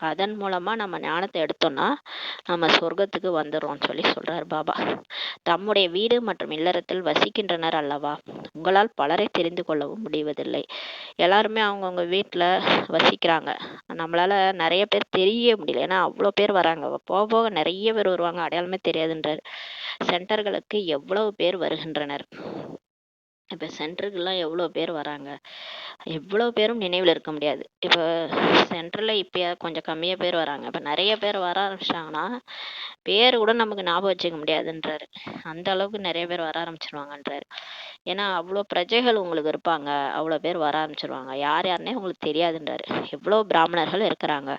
அதன் மூலமா நம்ம ஞானத்தை எடுத்தோம்னா நம்ம சொர்க்கத்துக்கு வந்துடுறோம்னு சொல்லி சொல்றார் பாபா. தம்முடைய வீடு மற்றும் இல்லறத்தில் வசிக்கின்றனர் அல்லவா, உங்களால் பலரை தெரிந்து கொள்ளவும் முடிவதில்லை. எல்லாருமே அவங்கவுங்க வீட்டில் வசிக்கிறாங்க. நம்மளால நிறைய பேர் தெரிய முடியல, ஏன்னா அவ்வளோ பேர் வராங்க. போக போக நிறைய பேர் வருவாங்க, அடையாளமே தெரியாதுன்றார். சென்டர்களுக்கு எவ்வளவு பேர் வருகின்றனர். இப்போ சென்டருக்குலாம் எவ்வளோ பேர் வராங்க, எவ்வளோ பேரும் நினைவில் இருக்க முடியாது. இப்போ சென்டரில் இப்போ கொஞ்சம் கம்மியாக பேர் வராங்க. இப்போ நிறைய பேர் வர ஆரம்பிச்சிட்டாங்கன்னா பேர் கூட நமக்கு ஞாபகம் வச்சுக்க முடியாதுன்றாரு. அந்த அளவுக்கு நிறைய பேர் வர ஆரம்பிச்சிருவாங்கன்றாரு. ஏன்னா அவ்வளோ பிரஜைகள் உங்களுக்கு இருப்பாங்க, அவ்வளோ பேர் வர ஆரம்பிச்சிருவாங்க. யாருன்னே உங்களுக்கு தெரியாதுன்றாரு. எவ்வளோ பிராமணர்கள் இருக்கிறாங்க,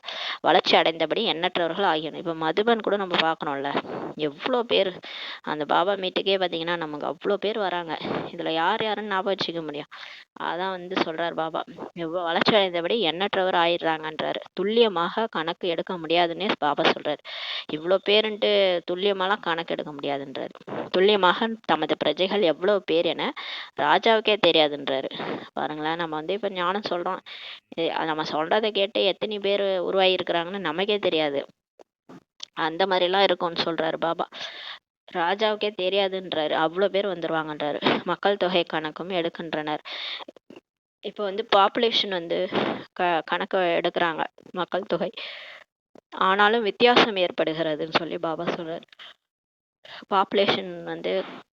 வளர்ச்சி அடைந்தபடி எண்ணற்றவர்கள் ஆகியணும். இப்போ மதுபன் கூட நம்ம பார்க்கணும்ல, எவ்வளோ பேர் அந்த பாபா மீட்டுக்கே பார்த்தீங்கன்னா நமக்கு அவ்வளோ பேர் வராங்க. இதில் யாருன்னு ஞாபகம் வச்சுக்க முடியும். அதான் வந்து சொல்றார் பாபா, எவ்வளோ வளர்ச்சி அடைந்தபடி எண்ணற்றவர் ஆயிடுறாங்கன்றாரு. துல்லியமாக கணக்கு எடுக்க முடியாதுன்னே பாபா சொல்றாரு. இவ்வளோ பேருன்ட்டு துல்லியமாலாம் கணக்கு எடுக்க முடியாதுன்றாரு. துல்லியமாக தமது பிரஜைகள் எவ்வளவு பேர் என ராஜாவுக்கே தெரியாதுன்றாரு. பாருங்களேன், நம்ம வந்து இப்போ ஞானம் சொல்றோம், நம்ம சொல்றதை கேட்டு எத்தனை பேர் உருவாகி இருக்கிறாங்கன்னு நமக்கே தெரியாது. அந்த மாதிரிலாம் இருக்கும்னு சொல்றாரு பாபா. ராஜாவுக்கே தெரியாதுன்றாரு, அவ்வளோ பேர் வந்துருவாங்கன்றாரு. மக்கள் தொகை கணக்கும் எடுக்கின்றனர். இப்போ வந்து பாப்புலேஷன் வந்து கணக்கு எடுக்கிறாங்க, மக்கள் தொகை. ஆனாலும் வித்தியாசம் ஏற்படுகிறதுன்னு சொல்லி பாபா சொல்றாரு. பாப்புலேஷன் வந்து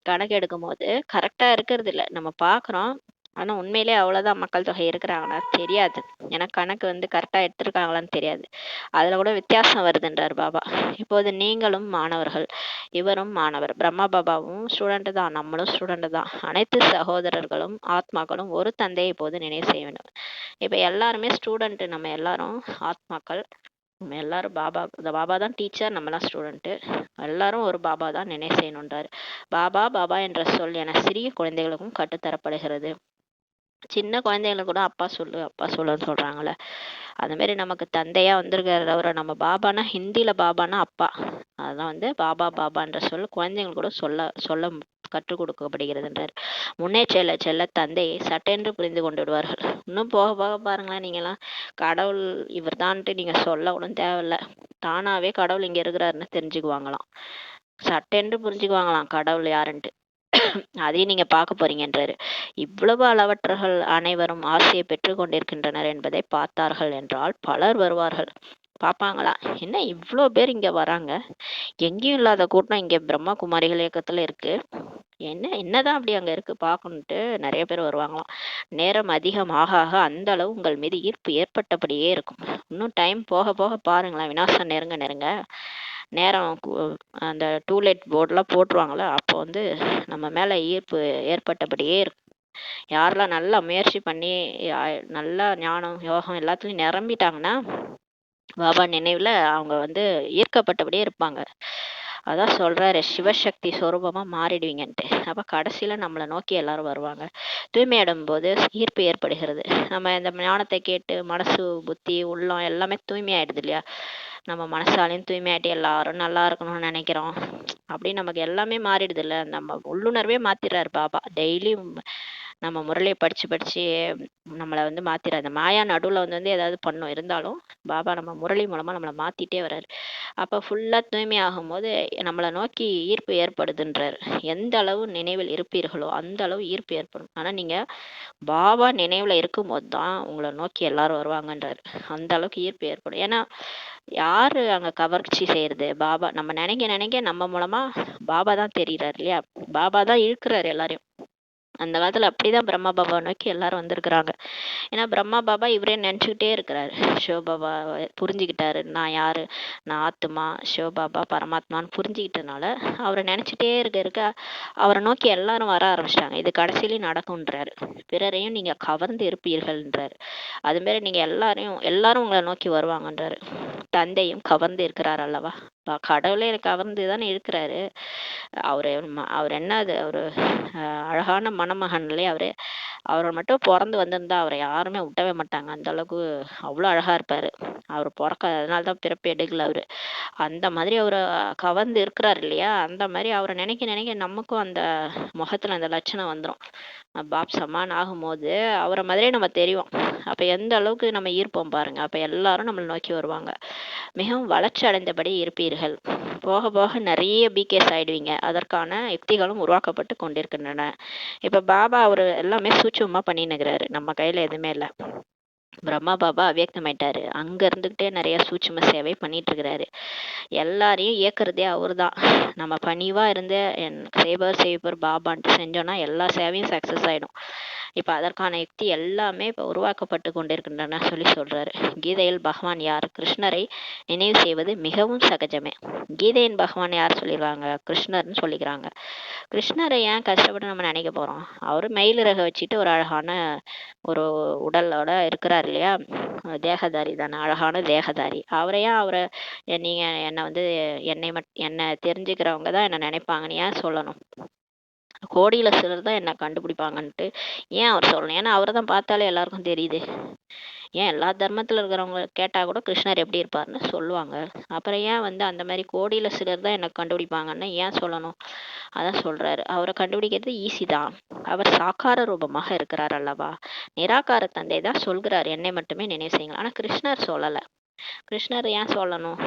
கணக்கு எடுக்கும் போது கரெக்டாக இருக்கிறது இல்லை. நம்ம பார்க்குறோம், ஆனா உண்மையிலே அவ்வளவுதான் மக்கள் தொகை இருக்கிறாங்கன்னா தெரியாது. ஏன்னா கணக்கு கரெக்டா எடுத்திருக்காங்களான்னு தெரியாது. அதுல கூட வித்தியாசம் வருதுன்றார் பாபா. இப்போது நீங்களும் மாணவர்கள், இவரும் மாணவர், பிரம்மா பாபாவும் ஸ்டூடெண்ட் தான், நம்மளும் ஸ்டூடெண்ட் தான். அனைத்து சகோதரர்களும் ஆத்மாக்களும் ஒரு தந்தையை இப்போது நினைவு செய்ய வேண்டும். இப்ப எல்லாருமே ஸ்டூடெண்ட், நம்ம எல்லாரும் ஆத்மாக்கள், நம்ம எல்லாரும் பாபா, இந்த பாபா தான் டீச்சர், நம்மலாம் ஸ்டூடெண்ட்டு, எல்லாரும் ஒரு பாபா தான் நினைவு செய்யணுன்றாரு. பாபா பாபா என்ற சொல் என சிறிய குழந்தைகளுக்கும் கற்றுத்தரப்படுகிறது. சின்ன குழந்தைகளுக்கு கூட அப்பா சொல்லு அப்பா சொல்லுன்னு சொல்றாங்கல்ல, அந்த மாதிரி நமக்கு தந்தையா வந்திருக்கிறவரை நம்ம பாபானா, ஹிந்தியில பாபானா அப்பா, அதான் பாபா பாபான்ற சொல் குழந்தைகள் கூட சொல்ல சொல்ல கற்றுக் கொடுக்கப்படுகிறதுன்றார். முன்னே செல்ல செல்ல தந்தையை சட்டென்று புரிந்து கொண்டு விடுவார்கள். இன்னும் போக போக பாருங்களேன், நீங்களாம் கடவுள் இவர்தான்ட்டு நீங்க சொல்ல ஒன்றும் தேவையில்ல, தானாவே கடவுள் இங்க இருக்கிறாருன்னு தெரிஞ்சுக்குவாங்களாம். சட்டென்று புரிஞ்சுக்குவாங்களாம் கடவுள் யாருன்ட்டு. அதையும் நீங்க பார்க்க போறீங்கன்றாரு. இவ்வளவு அளவற்றர்கள் அனைவரும் ஆசையை பெற்றுக் கொண்டிருக்கின்றனர் என்பதை பார்த்தார்கள் என்றால் பலர் வருவார்கள். பார்ப்பாங்களா, என்ன இவ்வளோ பேர் இங்க வராங்க, எங்கேயும் இல்லாத கூட்டம் இங்க பிரம்மா குமாரிகள் இயக்கத்துல இருக்கு, என்னதான் அப்படி அங்க இருக்கு பார்க்கணுன்ட்டு நிறைய பேர் வருவாங்களாம். நேரம் அதிகம் ஆக ஆக அந்த அளவு உங்கள் மீது ஈர்ப்பு ஏற்பட்டபடியே இருக்கும். இன்னும் டைம் போக போக பாருங்களேன், விநாசம் நெருங்க நெருங்க நேரம் அந்த டூலெட் போர்டெலாம் போட்டுருவாங்களே, அப்போ நம்ம மேலே ஈர்ப்பு ஏற்பட்டபடியே இருக்கும். யாரெல்லாம் நல்லா முயற்சி பண்ணி நல்லா ஞானம் யோகம் எல்லாத்துலேயும் நிரம்பிட்டாங்கன்னா பாபா நினைவில் அவங்க ஈர்க்கப்பட்டபடியே இருப்பாங்க. அதான் சொல்றாரு, சிவசக்தி சொரூபமா மாறிடுவீங்கன்ட்டு. அப்ப கடைசியில நம்மளை நோக்கி எல்லாரும் வருவாங்க. தூய்மையிடும் போது ஈர்ப்பு ஏற்படுகிறது. நம்ம இந்த ஞானத்தை கேட்டு மனசு புத்தி உள்ளம் எல்லாமே தூய்மையாயிடுது இல்லையா. நம்ம மனசாலையும் தூய்மையாயிட்டு எல்லாரும் நல்லா இருக்கணும்னு நினைக்கிறோம். அப்படி நமக்கு எல்லாமே மாறிடுது இல்ல, நம்ம உள்ளுணர்வே மாத்திடுறாரு பாபா. டெய்லியும் நம்ம முரளியை படிச்சு நம்மளை மாத்திராரு. அந்த மாயா நடுவில் ஏதாவது பண்ணும், இருந்தாலும் பாபா நம்ம முரளி மூலமா நம்மளை மாத்திட்டே வர்றாரு. அப்ப ஃபுல்லா தூய்மை ஆகும் போது நம்மளை நோக்கி ஈர்ப்பு ஏற்படுதுன்றாரு. எந்த அளவு நினைவில் இருப்பீர்களோ அந்த அளவு ஈர்ப்பு ஏற்படும். ஆனா நீங்க பாபா நினைவுல இருக்கும்போது தான் உங்களை நோக்கி எல்லாரும் வருவாங்கன்றாரு. அந்த அளவுக்கு ஈர்ப்பு ஏற்படும். ஏன்னா யாரு அங்க கவர்ச்சி செய்யறது, பாபா. நம்ம நினைக்க நினைக்க நம்ம மூலமா பாபா தான் தெரியுறாரு இல்லையா, பாபா தான் இழுக்கிறாரு எல்லாரையும். அந்த காலத்துல அப்படிதான் பிரம்மா பாபா நோக்கி எல்லாரும் வந்திருக்கிறாங்க. ஏன்னா பிரம்மா பாபா இவரே நினைச்சுக்கிட்டே இருக்கிறாரு. சிவபாபா புரிஞ்சுக்கிட்டாரு, நான் யாரு, நான் ஆத்மா, சிவபாபா பரமாத்மான்னு புரிஞ்சுக்கிட்டனால அவரை நினைச்சிட்டே இருக்க அவரை நோக்கி எல்லாரும் வர ஆரம்பிச்சிட்டாங்க. இது கடைசியிலையும் நடக்கும்ன்றாரு. பிறரையும் நீங்க கவர்ந்து இருப்பீர்கள்ன்றாரு. அது மாதிரி நீங்க எல்லாரும் உங்களை நோக்கி வருவாங்கன்றாரு. தந்தையும் கவர்ந்து இருக்கிறார் அல்லவா, கடவுளே கவர்ந்து தானே இருக்கிறாரு. அவர் என்னது, அவரு அழகான மணமகன் இல்லையா அவரு. அவரை மட்டும் பிறந்து வந்திருந்தா அவரை யாருமே விட்டவே மாட்டாங்க. அந்த அளவுக்கு அவ்வளோ அழகா இருப்பாரு. அவர் அதனாலதான் பிறப்பு எடுக்கல அவரு. அந்த மாதிரி அவரை கவர்ந்து இருக்கிறாரு இல்லையா, அந்த மாதிரி அவரை நினைக்க நினைக்க நமக்கும் அந்த முகத்துல அந்த லட்சணம் வந்துடும். பாப் சமான் ஆகும்போது அவரை மாதிரியே நம்ம தெரியும். அப்ப எந்த அளவுக்கு நம்ம ஈர்ப்போம் பாருங்க. அப்ப எல்லாரும் நம்மளை நோக்கி வருவாங்க. மிகவும் வளர்ச்சி அடைந்தபடி இருப்பீர்கள். போக போக நிறைய பிகேஸ் ஆயிடுவீங்க. அதற்கான யுக்திகளும் உருவாக்கப்பட்டு கொண்டிருக்கின்றன. இப்ப பாபா அவரு எல்லாமே சூட்சமா பண்ணினுக்கிறாரு, நம்ம கையில எதுவுமே இல்லை. பிரம்மா பாபா அவ்வியக்தமாயிட்டாரு, அங்க இருந்துகிட்டே நிறைய சூட்சும சேவை பண்ணிட்டு இருக்கிறாரு. எல்லாரையும் இயக்குறதே அவரு தான். நம்ம பணிவா இருந்து சேவர் பாபான்ட்டு செஞ்சோம்னா எல்லா சேவையும் சக்சஸ் ஆயிடும். இப்ப அதற்கான யுக்தி எல்லாமே இப்ப உருவாக்கப்பட்டு கொண்டிருக்கின்றன சொல்றாரு. கீதையில் பகவான் யார், கிருஷ்ணரை நினைவு செய்வது மிகவும் சகஜமே. கீதையின் பகவான் யார் சொல்லிடுவாங்க, கிருஷ்ணர்னு சொல்லிக்கிறாங்க. கிருஷ்ணரை ஏன் கஷ்டப்பட்டு நம்ம நினைக்க போறோம், அவரு மயிலிறக வச்சுட்டு ஒரு அழகான ஒரு உடலோட இருக்கிறார் இல்லையா, தேகதாரி தானே, அழகான தேகதாரி. அவரை நீங்க என்னை தெரிஞ்சுக்கிறவங்க தான் என்ன நினைப்பாங்கன்னு ஏன் சொல்லணும். கோடியில சிலர் தான் என்ன கண்டுபிடிப்பாங்கன்ட்டு ஏன் அவர் சொல்லணும். ஏன்னா அவரை தான் பார்த்தாலே எல்லாருக்கும் தெரியுது. ஏன் எல்லா தர்மத்துல இருக்கிறவங்க கேட்டா கூட கிருஷ்ணர் எப்படி இருப்பாருன்னு சொல்லுவாங்க. அப்புறம் ஏன் அந்த மாதிரி கோடியில சிலர் தான் என்ன கண்டுபிடிப்பாங்கன்னு ஏன் சொல்லணும். அதான் சொல்றாரு, அவரை கண்டுபிடிக்கிறது ஈஸி தான். அவர் சாக்கார ரூபமாக இருக்கிறார் அல்லவா. நிராகார தந்தை தான் சொல்கிறார், என்னை மட்டுமே நினைவு செய்யுங்கள். ஆனா கிருஷ்ணர் சொல்லல. கிருஷ்ணர் ஏன் சொல்லணும்?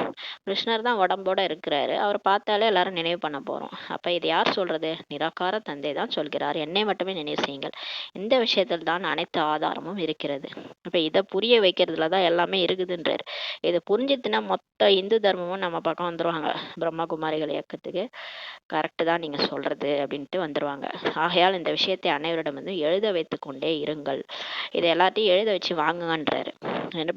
கிருஷ்ணர் தான் உடம்போட இருக்கிறாரு. அவரை பார்த்தாலே எல்லாரும் நினைவு பண்ண போறோம். அப்ப இது யார் சொல்றது? நிராகார தந்தை தான் சொல்கிறார். என்னை மட்டுமே நினைவு செய்யுங்கள். இந்த விஷயத்தில் தான் அனைத்து ஆதாரமும் இருக்கிறது. இப்ப இதை புரிய வைக்கிறதுல தான் எல்லாமே இருக்குதுன்றாரு. இதை புரிஞ்சுதுன்னா மொத்த இந்து தர்மமும் நம்ம பக்கம் வந்துருவாங்க. பிரம்மகுமாரிகள் இயக்கத்துக்கு கரெக்டு தான் நீங்க சொல்றது அப்படின்ட்டு வந்துருவாங்க. ஆகையால் இந்த விஷயத்தை அனைவரிடம் வந்து எழுத வைத்து கொண்டே இருங்கள். இதை எல்லாத்தையும் எழுத வச்சு வாங்குங்கன்றாரு.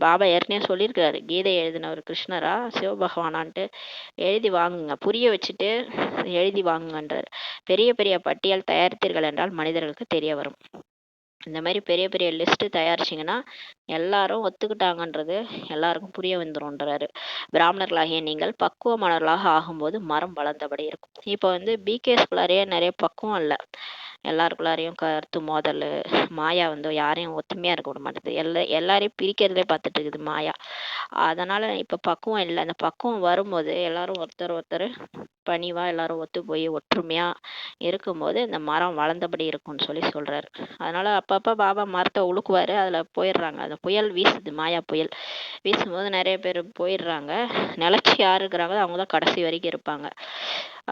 பாபா ஏற்கனவே சொல்லியிருக்காரு, கீதை எழுதினவர் கிருஷ்ணரா சிவபகவானான்ட்டு எழுதி வாங்குங்க, புரிய வச்சுட்டு எழுதி வாங்குங்கன்றார். பெரிய பெரிய பட்டியல் தயாரித்தீர்கள் என்றால் மனிதர்களுக்கு தெரிய வரும். இந்த மாதிரி பெரிய பெரிய லிஸ்ட் தயாரிச்சிங்கன்னா எல்லாரும் ஒத்துக்கிட்டாங்கன்றது எல்லாருக்கும் புரிய வந்துரும்ன்றாரு. பிராமணர்களாகிய நீங்கள் பக்குவமானவர்களாக ஆகும்போது மரம் வளர்ந்தபடி இருக்கும். இப்போ வந்து பிகேஸ்குள்ளாரையே நிறைய பக்குவம் இல்லை. எல்லாருக்குள்ளாரையும் கருத்து மோதல், மாயா வந்து யாரையும் ஒத்துமையா இருக்க விட மாட்டேது. எல்லாரையும் பிரிக்கிறதுலே பார்த்துட்டு இருக்குது மாயா. அதனால இப்ப பக்குவம் இல்லை. அந்த பக்குவம் வரும்போது எல்லாரும் ஒருத்தர் ஒருத்தர் பணிவா எல்லாரும் ஒத்து போய் ஒற்றுமையா இருக்கும்போது இந்த மரம் வளர்ந்தபடி இருக்கும்னு சொல்லி சொல்றாரு. அதனால அப்பப்ப பாபா மரத்தை உழுக்குவாரு, அதுல போயிடுறாங்க. அந்த புயல் வீசுது, மாயா புயல் வீசும்போது நிறைய பேர் போயிடுறாங்க. நிலச்சி யார் இருக்கிறாங்களோ அவங்க தான் கடைசி வரைக்கும் இருப்பாங்க.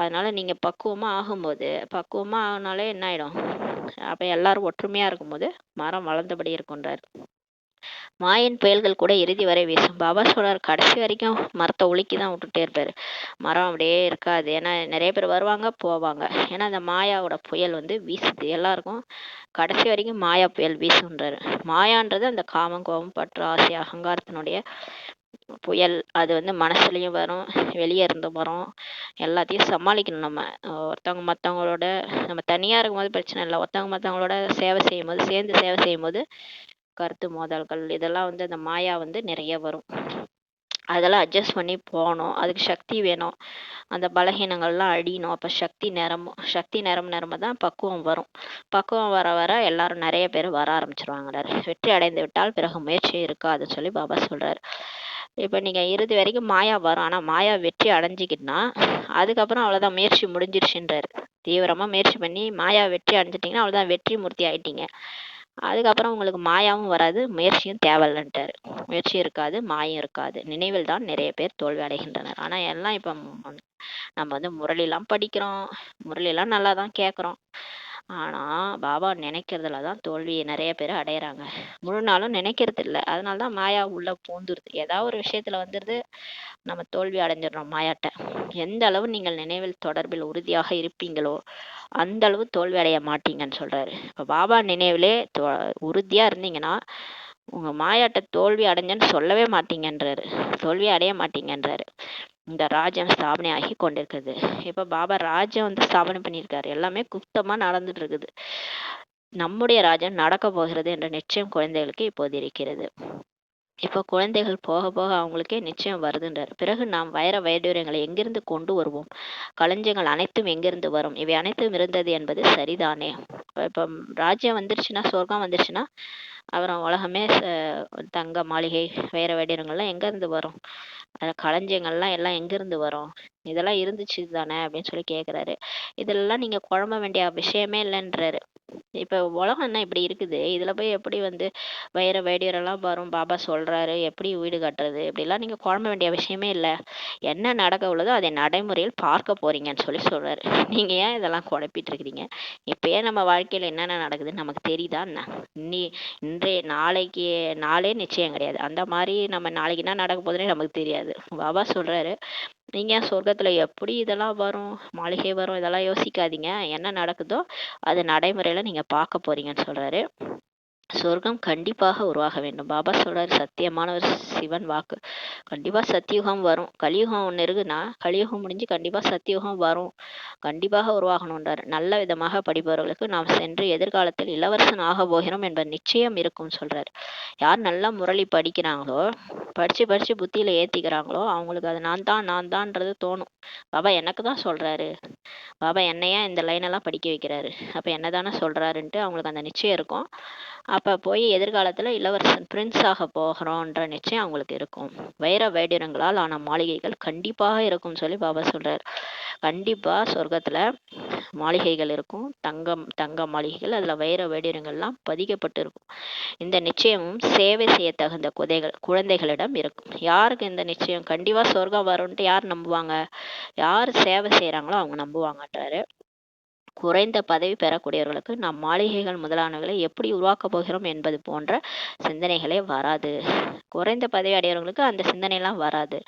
அதனால நீங்க பக்குவமா ஆகும்போது, பக்குவமா ஆகுனாலே என்ன ஆயிடும்? அப்ப எல்லாரும் ஒற்றுமையா இருக்கும்போது மரம் வளர்ந்தபடி இருக்குன்றாரு. மாயின் புயல்கள் கூட இறுதி வரை வீசும். பாபா சொல்றார், கடைசி வரைக்கும் மரத்தை உலுக்கி தான் விட்டுட்டே இருப்பாரு. மரம் அப்படியே இருக்காது. ஏன்னா நிறைய பேர் வருவாங்க போவாங்க. ஏன்னா அந்த மாயாவோட புயல் வந்து வீசுது எல்லாருக்கும். கடைசி வரைக்கும் மாயா புயல் வீசுன்றாரு. மாயான்றது அந்த காமம், கோபம், பற்று, ஆசை, அகங்காரத்தினுடைய புயல். அது வந்து மனசுலயும் வரும், வெளியே இருந்து வரும். எல்லாத்தையும் சமாளிக்கணும் நம்ம. ஒருத்தவங்க மற்றவங்களோட நம்ம தனியா இருக்கும்போது பிரச்சனை இல்லை. ஒருத்தவங்க மற்றவங்களோட சேவை செய்யும் போது, சேர்ந்து சேவை செய்யும் போது கருத்து மோதல்கள் இதெல்லாம் வந்து அந்த மாயா வந்து நிறைய வரும். அதெல்லாம் அட்ஜஸ்ட் பண்ணி போகணும். அதுக்கு சக்தி வேணும். அந்த பலகீனங்கள்லாம் அழியணும். அப்போ சக்தி நிரம்ப தான் பக்குவம் வரும். பக்குவம் வர வர எல்லாரும் நிறைய பேர் வர ஆரம்பிச்சிருவாங்க. வெற்றி அடைந்து விட்டால் பிறகு முயற்சி இருக்காதுன்னு சொல்லி பாபா சொல்றாரு. இப்போ நீங்கள் இறுதி வரைக்கும் மாயா வரும். ஆனால் மாயா வெற்றி அடைஞ்சிக்கிட்டுனா அதுக்கப்புறம் அவ்வளோதான், முயற்சி முடிஞ்சிருச்சுன்றாரு. தீவிரமாக முயற்சி பண்ணி மாயா வெற்றி அடைஞ்சிட்டிங்கன்னா அவ்வளோதான், வெற்றி மூர்த்தி ஆயிட்டீங்க. அதுக்கப்புறம் உங்களுக்கு மாயாவும் வராது, முயற்சியும் தேவையில்லைன்ட்டாரு. முயற்சி இருக்காது, மாயம் இருக்காது. நினைவில் தான் நிறைய பேர் தோல்வி அடைகின்றனர். ஆனால் எல்லாம் இப்போ நம்ம வந்து முரளிலாம் படிக்கிறோம், முரளிலாம் நல்லா தான் கேட்குறோம். ஆனால் பாபா நினைக்கிறதுல தான் தோல்வியை நிறைய பேர் அடையிறாங்க. முழு நாளும் நினைக்கிறது இல்லை. அதனால தான் மாயா உள்ள பூந்துருது. ஏதாவது ஒரு விஷயத்துல வந்துடுது, நம்ம தோல்வி அடைஞ்சிடறோம் மாயாட்ட. எந்த அளவு நீங்கள் நினைவில் தொடர்பில் உறுதியாக இருப்பீங்களோ அந்த அளவு தோல்வி அடைய மாட்டீங்கன்னு சொல்றாரு. இப்போ பாபா நினைவிலே உறுதியா இருந்தீங்கன்னா உங்க மாயாட்ட தோல்வி அடைஞ்சன்னு சொல்லவே மாட்டீங்கன்றாரு. தோல்வி அடைய மாட்டீங்கன்றாரு. இந்த ராஜ்யம் ஸ்தாபனை ஆகி கொண்டிருக்குது. இப்ப பாபா ராஜ்யம் வந்து ஸ்தாபனை பண்ணியிருக்காரு. எல்லாமே குப்தமா நடந்துட்டு இருக்குது. நம்முடைய ராஜ்யம் நடக்க போகிறது என்ற நிச்சயம் குழந்தைகளுக்கு இப்போது இருக்கிறது. இப்போ குழந்தைகள் போக போக அவங்களுக்கே நிச்சயம் வருதுன்றார். பிறகு நாம் வைடூரியங்களை எங்கிருந்து கொண்டு வருவோம்? களஞ்சியங்கள் அனைத்தும் எங்கிருந்து வரும்? இவை அனைத்தும் இருந்தது என்பது சரிதானே? இப்போ ராஜ்யம் வந்துருச்சுன்னா, சொர்க்கம் வந்துருச்சுன்னா அப்புறம் உலகமே தங்க மாளிகை வைடூரியங்கள்லாம் எங்கேருந்து வரும்? களஞ்சியங்கள்லாம் எல்லாம் எங்கிருந்து வரும்? இதெல்லாம் இருந்துச்சு தானே அப்படின்னு சொல்லி கேட்குறாரு. இதெல்லாம் நீங்க குழம்ப வேண்டிய விஷயமே இல்லைன்றாரு. இப்ப உலகம் என்ன இப்படி இருக்குது, இதுல போய் எப்படி வந்து வைடூரியெல்லாம் வரும்? பாபா சொல்றாரு, எப்படி வீடு கட்டுறது? இப்படிலாம் நீங்க குழம்ப வேண்டிய விஷயமே இல்லை. என்ன நடக்க உள்ளதோ அதை நடைமுறையில் பார்க்க போறீங்கன்னு சொல்லி சொல்றாரு. நீங்க ஏன் இதெல்லாம் குழப்பிட்டு இருக்கிறீங்க? இப்பயே நம்ம வாழ்க்கையில என்னென்ன நடக்குதுன்னு நமக்கு தெரியுதா என்ன? நாளே நிச்சயம் கிடையாது. அந்த மாதிரி நம்ம நாளைக்கு என்ன நடக்க போகுதுன்னே நமக்கு தெரியாது. பாபா சொல்றாரு, நீங்க சொர்க்கத்துல எப்படி இதெல்லாம் வரும், மாளிகை வரும், இதெல்லாம் யோசிக்காதீங்க. என்ன நடக்குதோ அது நடைமுறையில நீங்க பார்க்க போறீங்கன்னு சொல்றாரு. சொர்க்கம் கண்டிப்பாக உருவாக வேண்டும். பாபா சொல்றாரு, சத்தியமான ஒரு சிவன் வாக்கு. கண்டிப்பா சத்தியுகம் வரும். கலியுகம் ஒண்ணு இருக்குன்னா கலியுகம் முடிஞ்சு கண்டிப்பா சத்தியுகம் வரும். கண்டிப்பாக உருவாகணும்ன்றாரு. நல்ல விதமாக படிப்பவர்களுக்கு நாம் சென்று எதிர்காலத்தில் இளவரசன் ஆக போகிறோம் என்பது நிச்சயம் இருக்கும் சொல்றாரு. யார் நல்லா முரளி படிக்கிறாங்களோ, படிச்சு புத்தியில ஏத்திக்கிறாங்களோ அவங்களுக்கு அது நான் தான்ன்றது தோணும். பாபா எனக்கு தான் சொல்றாரு, பாபா என்னையா இந்த லைன் எல்லாம் படிக்க வைக்கிறாரு, அப்ப என்னதானே சொல்றாருன்ட்டு அவங்களுக்கு அந்த நிச்சயம் இருக்கும். அப்போ போய் எதிர்காலத்தில் இளவரசன் பிரின்ஸ் ஆக போகிறோன்ற நிச்சயம் அவங்களுக்கு இருக்கும். வைர வைடூரியங்களால் ஆன மாளிகைகள் கண்டிப்பாக இருக்கும்னு சொல்லி பாபா சொல்றாரு. கண்டிப்பாக சொர்க்கத்தில் மாளிகைகள் இருக்கும், தங்க மாளிகைகள், அதில் வைர வைடூரியங்கள்லாம் பதிக்கப்பட்டு இருக்கும். இந்த நிச்சயமும் சேவை செய்ய தகுந்த குழந்தைகளிடம் இருக்கும். யாருக்கு இந்த நிச்சயம்? கண்டிப்பாக சொர்க்கம் வரும்ன்ட்டு யார் நம்புவாங்க? யார் சேவை செய்கிறாங்களோ அவங்க நம்புவாங்கன்றாரு. குறைந்த பதவி பெறக்கூடியவர்களுக்கு நாம் மாளிகைகள் முதலானவைகளை எப்படி உருவாக்கப் போகிறோம் என்பது போன்ற சிந்தனைகளே வராது. குறைந்த பதவி அடையவர்களுக்கு அந்த சிந்தனைலாம் வராது.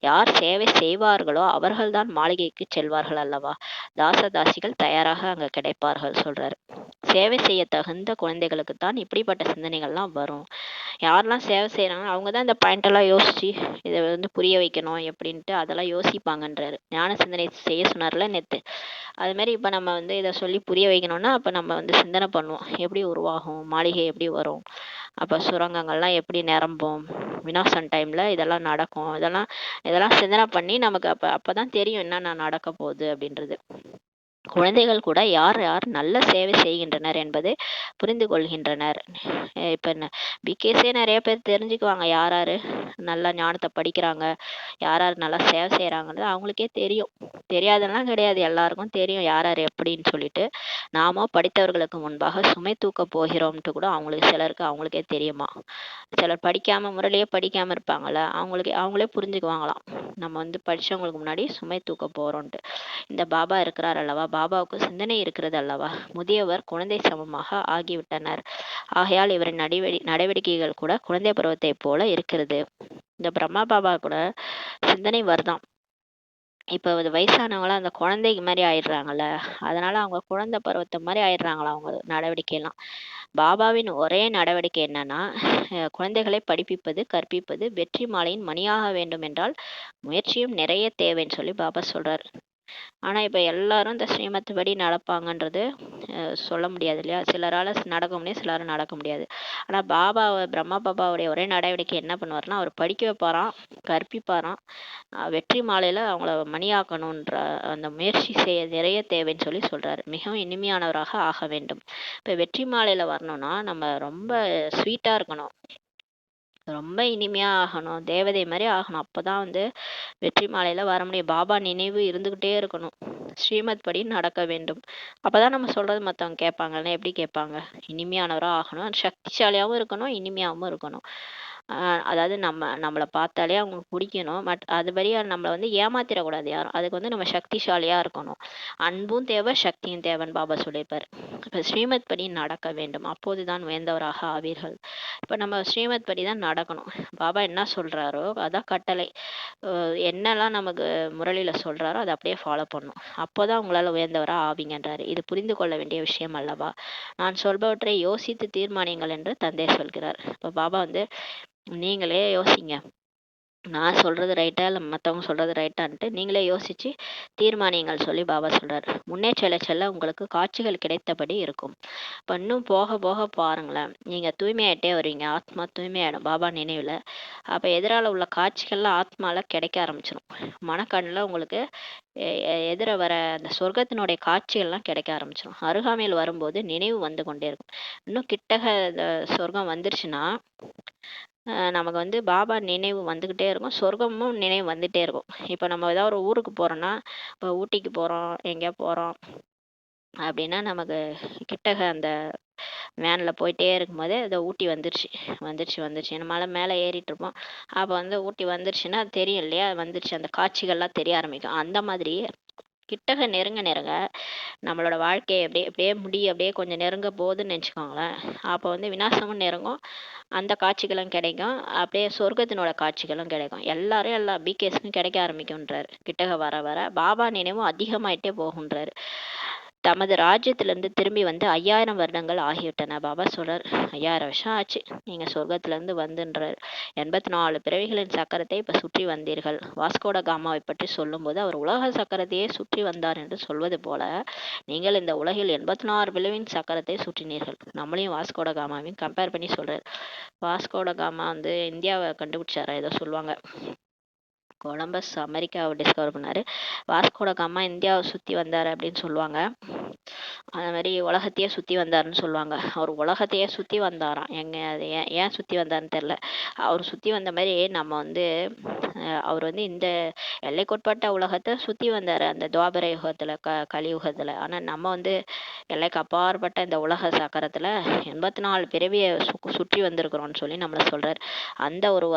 யார் சேவை செய்வார்களோ அவர்கள்தான் மாளிகைக்கு செல்வார்கள் அல்லவா. தாசதாசிகள் தயாராக அங்கே கிடைப்பார்கள் சொல்றாரு. சேவை செய்ய தகுந்த குழந்தைகளுக்கு தான் இப்படிப்பட்ட சிந்தனைகள்லாம் வரும். யாரெல்லாம் சேவை செய்கிறாங்களோ அவங்க தான் இந்த பாயிண்டெல்லாம் யோசிச்சு இதை புரிய வைக்கணும் எப்படின்ட்டு அதெல்லாம் யோசிப்பாங்கன்றாரு. ஞான சிந்தனை செய்ய சொன்னார்ல நேற்று. அதுமாரி இப்போ நம்ம இதை சொல்லி புரிய வைக்கணும்னா அப்போ நம்ம சிந்தனை பண்ணுவோம், எப்படி உருவாகும், மாளிகை எப்படி வரும், அப்போ சுரங்கங்கள்லாம் எப்படி நிரம்பும், விநாசம் டைமில் இதெல்லாம் நடக்கும், இதெல்லாம் சிந்தனை பண்ணி நமக்கு அப்போ தான் தெரியும் என்னென்ன நடக்க போகுது அப்படின்றது. குழந்தைகள் கூட யார் யார் நல்ல சேவை செய்கின்றனர் என்பதை புரிந்து கொள்கின்றனர். இப்போ பிகேஸே நிறைய பேர் தெரிஞ்சுக்குவாங்க யார் யார் நல்லா ஞானத்தை படிக்கிறாங்க, யார் யார் நல்லா சேவை செய்கிறாங்கன்றது அவங்களுக்கே தெரியும். தெரியாதெல்லாம் கிடையாது, எல்லாருக்கும் தெரியும் யார் யார் எப்படின்னு சொல்லிட்டு. நாம படித்தவர்களுக்கு முன்பாக சுமை தூக்க போகிறோம்ட்டு கூட அவங்களுக்கே தெரியுமா. சிலர் முறையிலேயே படிக்காமல் இருப்பாங்கள்ல, அவங்களே புரிஞ்சுக்குவாங்களாம் நம்ம படித்தவங்களுக்கு முன்னாடி சுமை தூக்க போகிறோன்ட்டு. இந்த பாபா இருக்கிறார் அல்லவா, பாபாவுக்கு சிந்தனை இருக்கிறது அல்லவா. முதியவர் குழந்தை சமமாக ஆகிவிட்டனர். ஆகையால் இவரின் நடவடிக்கைகள் கூட குழந்தை பருவத்தை போல இருக்கிறது. இந்த பிரம்மா பாபா கூட சிந்தனை வருதான். இப்போ வயசானவங்களாம் அந்த குழந்தைக்கு மாதிரி ஆயிடுறாங்கல்ல, அதனால அவங்க குழந்தை பருவத்தை மாதிரி ஆயிடுறாங்களா அவங்க நடவடிக்கையெல்லாம். பாபாவின் ஒரே நடவடிக்கை என்னன்னா, குழந்தைகளை படிப்பிப்பது, கற்பிப்பது. வெற்றி மாலையின் மணியாக வேண்டும் என்றால் முயற்சியும் நிறைய தேவைன்னு சொல்லி பாபா சொல்றாரு. ஆனால் இப்போ எல்லாரும் இந்த ஸ்ரீமத் படி நடப்பாங்கன்றது சொல்ல முடியாது இல்லையா. சிலரால் நடக்க முடியும், சிலரும் நடக்க முடியாது. ஆனால் பிரம்மா பாபாவுடைய ஒரே நடவடிக்கை என்ன பண்ணுவார்னா, அவர் படிக்க வைப்பாராம், கற்பிப்பாராம். வெற்றி மாலையில் அவங்கள மணியாக்கணுன்ற அந்த முயற்சி செய்ய நிறைய தேவைன்னு சொல்லி சொல்கிறாரு. மிகவும் இனிமையானவராக ஆக வேண்டும். இப்போ வெற்றி மாலையில் வரணும்னா நம்ம ரொம்ப ஸ்வீட்டாக இருக்கணும், ரொம்ப இனிமையாக ஆகணும், தேவதை மாதிரி ஆகணும். அப்போ தான் வெற்றி மாலையில் வர முடியும். பாபா நினைவு இருந்துக்கிட்டே இருக்கணும், ஸ்ரீமத் படி நடக்க வேண்டும். அப்போ தான் நம்ம சொல்கிறது மற்றவங்க கேட்பாங்கல்ல. எப்படி கேட்பாங்க? இனிமையானவராக ஆகணும், சக்திசாலியாகவும் இருக்கணும், இனிமையாகவும் இருக்கணும். அதாவது நம்மளை பார்த்தாலே அவங்களுக்கு பிடிக்கணும். அதுபடி நம்மளை ஏமாத்திடக்கூடாது யாரும். அதுக்கு நம்ம சக்திசாலியாக இருக்கணும். அன்பும் தேவை, சக்தியும் தேவைன்னு பாபா சொல்லியிருப்பார். இப்போ ஸ்ரீமத் படி நடக்க வேண்டும், அப்போது தான் உயர்ந்தவராக ஆவீர்கள். இப்போ நம்ம ஸ்ரீமத் படி தான் நடக்கணும். பாபா என்ன சொல்கிறாரோ அதான் கட்டளை. என்னெல்லாம் நமக்கு முரளியில் சொல்கிறாரோ அதை அப்படியே ஃபாலோ பண்ணணும். அப்போ தான் உங்களால் உயர்ந்தவராக ஆவீங்கன்றாரு. இது புரிந்து கொள்ள வேண்டிய விஷயம் அல்லவா. நான் சொல்பவற்றை யோசித்து தீர்மானிங்கள் என்று தந்தை சொல்கிறார். இப்போ பாபா நீங்களே யோசிங்க, நான் சொல்கிறது ரைட்டா இல்லை மற்றவங்க சொல்கிறது ரைட்டான்ட்டு நீங்களே யோசித்து தீர்மானிங்கள் சொல்லி பாபா சொல்கிறார். முன்னே செல்ல உங்களுக்கு காட்சிகள் கிடைத்தபடி இருக்கும். இப்போ இன்னும் போக போக பாருங்களேன், நீங்கள் தூய்மையாயிட்டே வருவீங்க, ஆத்மா தூய்மையாயிடும் பாபா நினைவில். அப்போ எதிரால் உள்ள காட்சிகள்லாம் ஆத்மாவில் கிடைக்க ஆரம்பிச்சிடும். மனக்கண்ணில் உங்களுக்கு எதிர வர அந்த சொர்க்கத்தினுடைய காட்சிகள்லாம் கிடைக்க ஆரம்பிச்சிடும். அருகாமையில் வரும்போது நினைவு வந்து கொண்டே இருக்கும். இன்னும் கிட்டக இந்த சொர்க்கம் வந்துருச்சுன்னா நமக்கு பாபா நினைவு வந்துக்கிட்டே இருக்கும், சொர்க்கமும் நினைவு வந்துகிட்டே இருக்கும். இப்போ நம்ம ஏதாவது ஒரு ஊருக்கு போகிறோன்னா, இப்போ ஊட்டிக்கு போகிறோம், எங்கேயா போகிறோம் அப்படின்னா நமக்கு கிட்டக அந்த வேனில் போயிட்டே இருக்கும்போதே இந்த ஊட்டி வந்துருச்சு. மலை மேலே ஏறிட்டு இருப்போம். அப்போ ஊட்டி வந்துருச்சுன்னா அது தெரியும் இல்லையா, வந்துருச்சு, அந்த காட்சிகள்லாம் தெரிய ஆரம்பிக்கும். அந்த மாதிரி கிட்டக நெருங்க நம்மளோட வாழ்க்கையை அப்படியே கொஞ்சம் நெருங்க போகுதுன்னு நினச்சிக்கோங்களேன். அப்போ விநாசமும் நெருங்கும், அந்த காட்சிகளும் கிடைக்கும், அப்படியே சொர்க்கத்தினோட காட்சிகளும் கிடைக்கும். எல்லா பிகேஸ்க்கும் கிடைக்க ஆரம்பிக்கும்ன்றார். கிட்டக வர வர பாபா நினைவும் அதிகமாயிட்டே போகுன்றாரு. தமது ராஜ்யத்திலிருந்து திரும்பி 5000 வருடங்கள் ஆகிவிட்டன. பாபா சொல்றார், 5000 வருஷம் ஆச்சு நீங்க சொர்க்கத்திலிருந்து வந்துன்றார். 84 பிறவிகளின் சக்கரத்தை இப்ப சுற்றி வந்தீர்கள். வாஸ்கோட காமாவை பற்றி சொல்லும்போது அவர் உலக சக்கரத்தையே சுற்றி வந்தார் என்று சொல்வது போல நீங்கள் இந்த உலகில் 84 பிறவின் சக்கரத்தை சுற்றினீர்கள். நம்மளையும் வாஸ்கோட காமாவையும் கம்பேர் பண்ணி சொல்றாரு. வாஸ்கோட காமா இந்தியாவை கண்டுபிடிச்சாரா ஏதோ சொல்லுவாங்க. கொலம்பஸ் அமெரிக்காவை டிஸ்கவர் பண்ணார். வாஸ்கோட காமா இந்தியாவை சுற்றி வந்தார் அப்படின்னு சொல்லுவாங்க. அது மாதிரி உலகத்தையே சுற்றி வந்தாருன்னு சொல்லுவாங்க. அவர் உலகத்தையே சுற்றி வந்தாராம். அது ஏன் சுற்றி வந்தாருன்னு தெரில. அவர் சுற்றி வந்த மாதிரி நம்ம வந்து அவர் வந்து இந்த எல்லைக்குட்பட்ட உலகத்தை சுற்றி வந்தார் அந்த துவாபர யுகத்தில் கலியுகத்தில். ஆனால் நம்ம வந்து எல்லைக்கு அப்பாற்பட்ட இந்த உலக சக்கரத்தில் 84 பிறவியை சுற்றி வந்திருக்கிறோம்னு சொல்லி நம்மளை சொல்கிறார். அந்த ஒரு